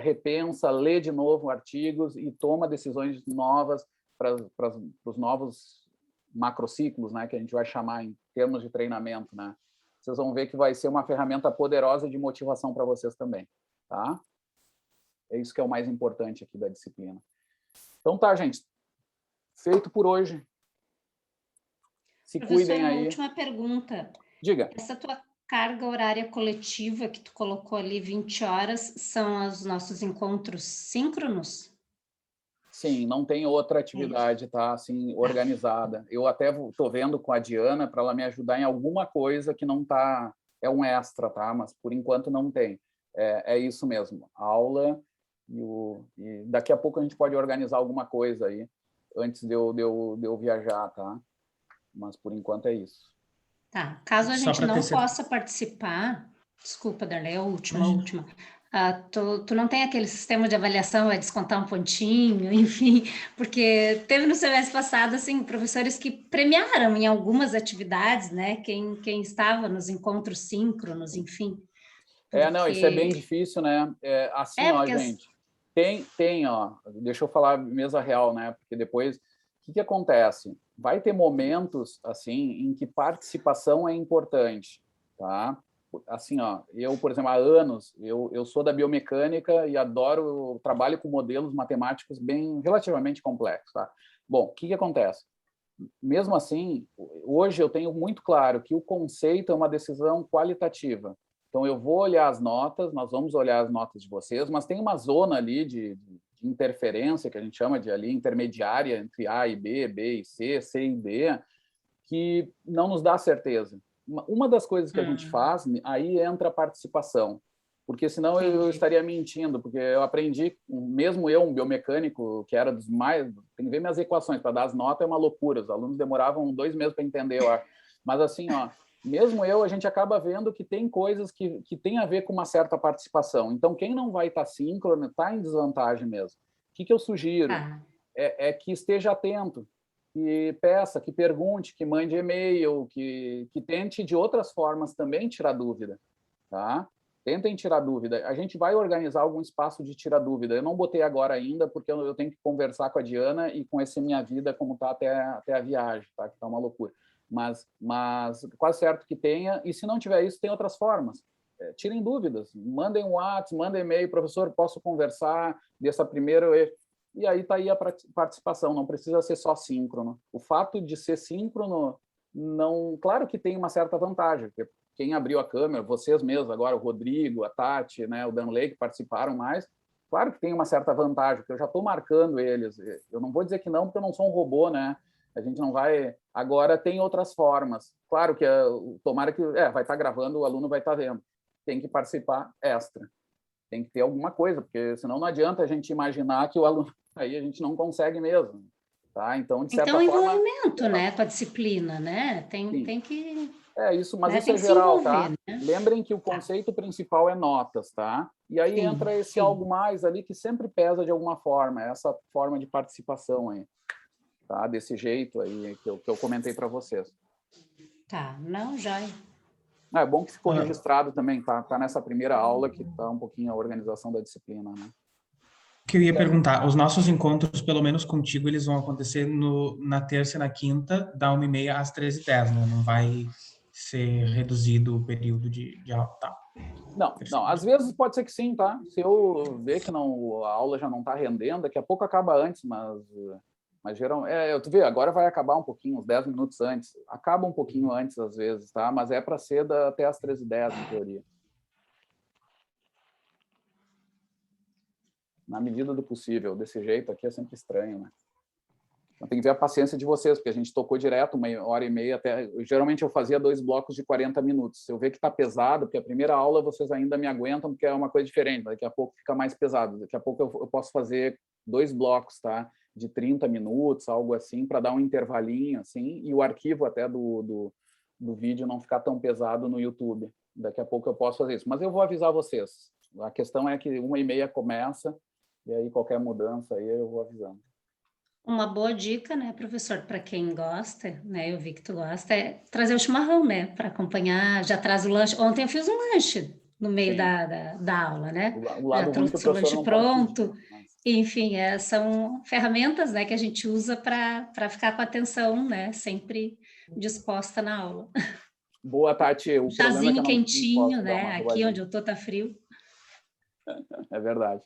repensa, lê de novo artigos e toma decisões novas para os novos macrociclos, né, que a gente vai chamar em termos de treinamento, né? Vocês vão ver que vai ser uma ferramenta poderosa de motivação para vocês também, tá? É isso que é o mais importante aqui da disciplina. Então tá, gente. Feito por hoje. Se cuidem aí. Uma última pergunta. Diga. carga horária coletiva que tu colocou ali, 20 horas, são os nossos encontros síncronos? Sim, não tem outra atividade, tá? Assim, organizada. Eu até estou vendo com a Diana para ela me ajudar em alguma coisa que não tá, é um extra, tá? Mas por enquanto não tem. É isso mesmo, aula e daqui a pouco a gente pode organizar alguma coisa aí antes de eu viajar, tá? Mas por enquanto é isso. Tá, caso a Só gente para ter não certeza. possa participar, desculpa, Darley, é a última, Imagina. tu não tem aquele sistema de avaliação, é descontar um pontinho, enfim, porque teve no semestre passado, assim, professores que premiaram em algumas atividades, né, quem estava nos encontros síncronos, enfim, Não, isso é bem porque... difícil, né? Assim, ó, porque gente, ó, deixa eu falar mesa real, né? Porque depois, o que acontece? Vai ter momentos, assim, em que participação é importante, tá? Assim, ó, eu, por exemplo, há anos, eu sou da biomecânica e adoro, eu trabalho com modelos matemáticos bem, relativamente complexos, tá? Bom, o que acontece? Mesmo assim, hoje eu tenho muito claro que o conceito é uma decisão qualitativa. Então, eu vou olhar as notas, nós vamos olhar as notas de vocês, mas tem uma zona ali de interferência, que a gente chama de ali intermediária, entre A e B, B e C, C e D, que não nos dá certeza. Uma das coisas que a gente faz, aí entra a participação, porque senão eu estaria mentindo, porque eu aprendi, mesmo eu, um biomecânico, que era dos mais... Tem que ver minhas equações, para dar as notas é uma loucura, os alunos demoravam 2 meses para entender, eu acho. Mas assim, ó, mesmo eu, a gente acaba vendo que tem coisas que tem a ver com uma certa participação. Então, quem não vai estar síncrono está em desvantagem mesmo. O que eu sugiro? É que esteja atento, que peça, que pergunte, que mande e-mail, que tente de outras formas também tirar dúvida, tá? Tentem tirar dúvida. A gente vai organizar algum espaço de tirar dúvida. Eu não botei agora ainda, porque eu tenho que conversar com a Diana e conhecer minha vida como está até a viagem, tá? Que está uma loucura. Mas quase certo que tenha, e se não tiver isso, tem outras formas. Tirem dúvidas, mandem um WhatsApp, mandem e-mail, professor, posso conversar dessa primeira... E aí está aí a participação, não precisa ser só síncrono. O fato de ser síncrono, não, claro que tem uma certa vantagem, porque quem abriu a câmera, vocês mesmos agora, o Rodrigo, a Tati, né, o Danley, que participaram mais, claro que tem uma certa vantagem, porque eu já estou marcando eles. Eu não vou dizer que não, porque eu não sou um robô, né? A gente não vai... Agora, tem outras formas. Claro que, tomara que... vai estar gravando, o aluno vai estar vendo. Tem que participar extra. Tem que ter alguma coisa, porque senão não adianta a gente imaginar que o aluno... Aí a gente não consegue mesmo. Tá? Então, de certa forma... envolvimento, né, com a disciplina, né? Tem que... isso, mas né, isso é geral, tá? Né? Lembrem que o conceito principal é notas, tá? E aí entra esse algo mais ali que sempre pesa de alguma forma, essa forma de participação aí, tá? Desse jeito aí que eu comentei para vocês. Tá, não, já... É bom que ficou registrado também, tá? Tá nessa primeira aula que tá um pouquinho a organização da disciplina, né? Que eu ia perguntar, os nossos encontros, pelo menos contigo, eles vão acontecer na terça e na quinta, da 1h30 às 13h10, né? Não vai ser reduzido o período de aula, tá? Não, às vezes pode ser que sim, tá? Se eu ver que não, a aula já não está rendendo, daqui a pouco acaba antes, mas geralmente, tu vê, agora vai acabar um pouquinho, uns 10 minutos antes, acaba um pouquinho antes às vezes, tá? Mas é para ser até às 13h10, em teoria. Na medida do possível, desse jeito aqui é sempre estranho, né? Então, tem que ver a paciência de vocês, porque a gente tocou direto 1h30 até... Geralmente eu fazia 2 blocos de 40 minutos. Se eu ver que está pesado, porque a primeira aula vocês ainda me aguentam, porque é uma coisa diferente. Daqui a pouco fica mais pesado. Daqui a pouco eu posso fazer 2 blocos, tá? De 30 minutos, algo assim, para dar um intervalinho, assim, e o arquivo até do vídeo não ficar tão pesado no YouTube. Daqui a pouco eu posso fazer isso. Mas eu vou avisar vocês. A questão é que 1h30 começa, e aí qualquer mudança aí eu vou avisando. Uma boa dica, né, professor, para quem gosta, né, eu vi que tu gosta, é trazer o chimarrão, né, para acompanhar, já traz o lanche. Ontem eu fiz um lanche no meio da aula, né, o lado já trouxe o lanche pronto. Enfim, são ferramentas, né, que a gente usa para ficar com a atenção, né, sempre disposta na aula. Boa, Tati. O chazinho quentinho, né, aqui onde eu tô tá frio. É verdade.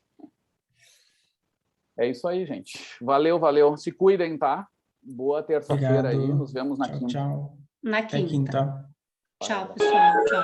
É isso aí, gente. Valeu, valeu. Se cuidem, tá? Boa terça-feira aí. Nos vemos na quinta. Tchau. Na Até quinta. quinta. Tchau, pessoal. Tchau.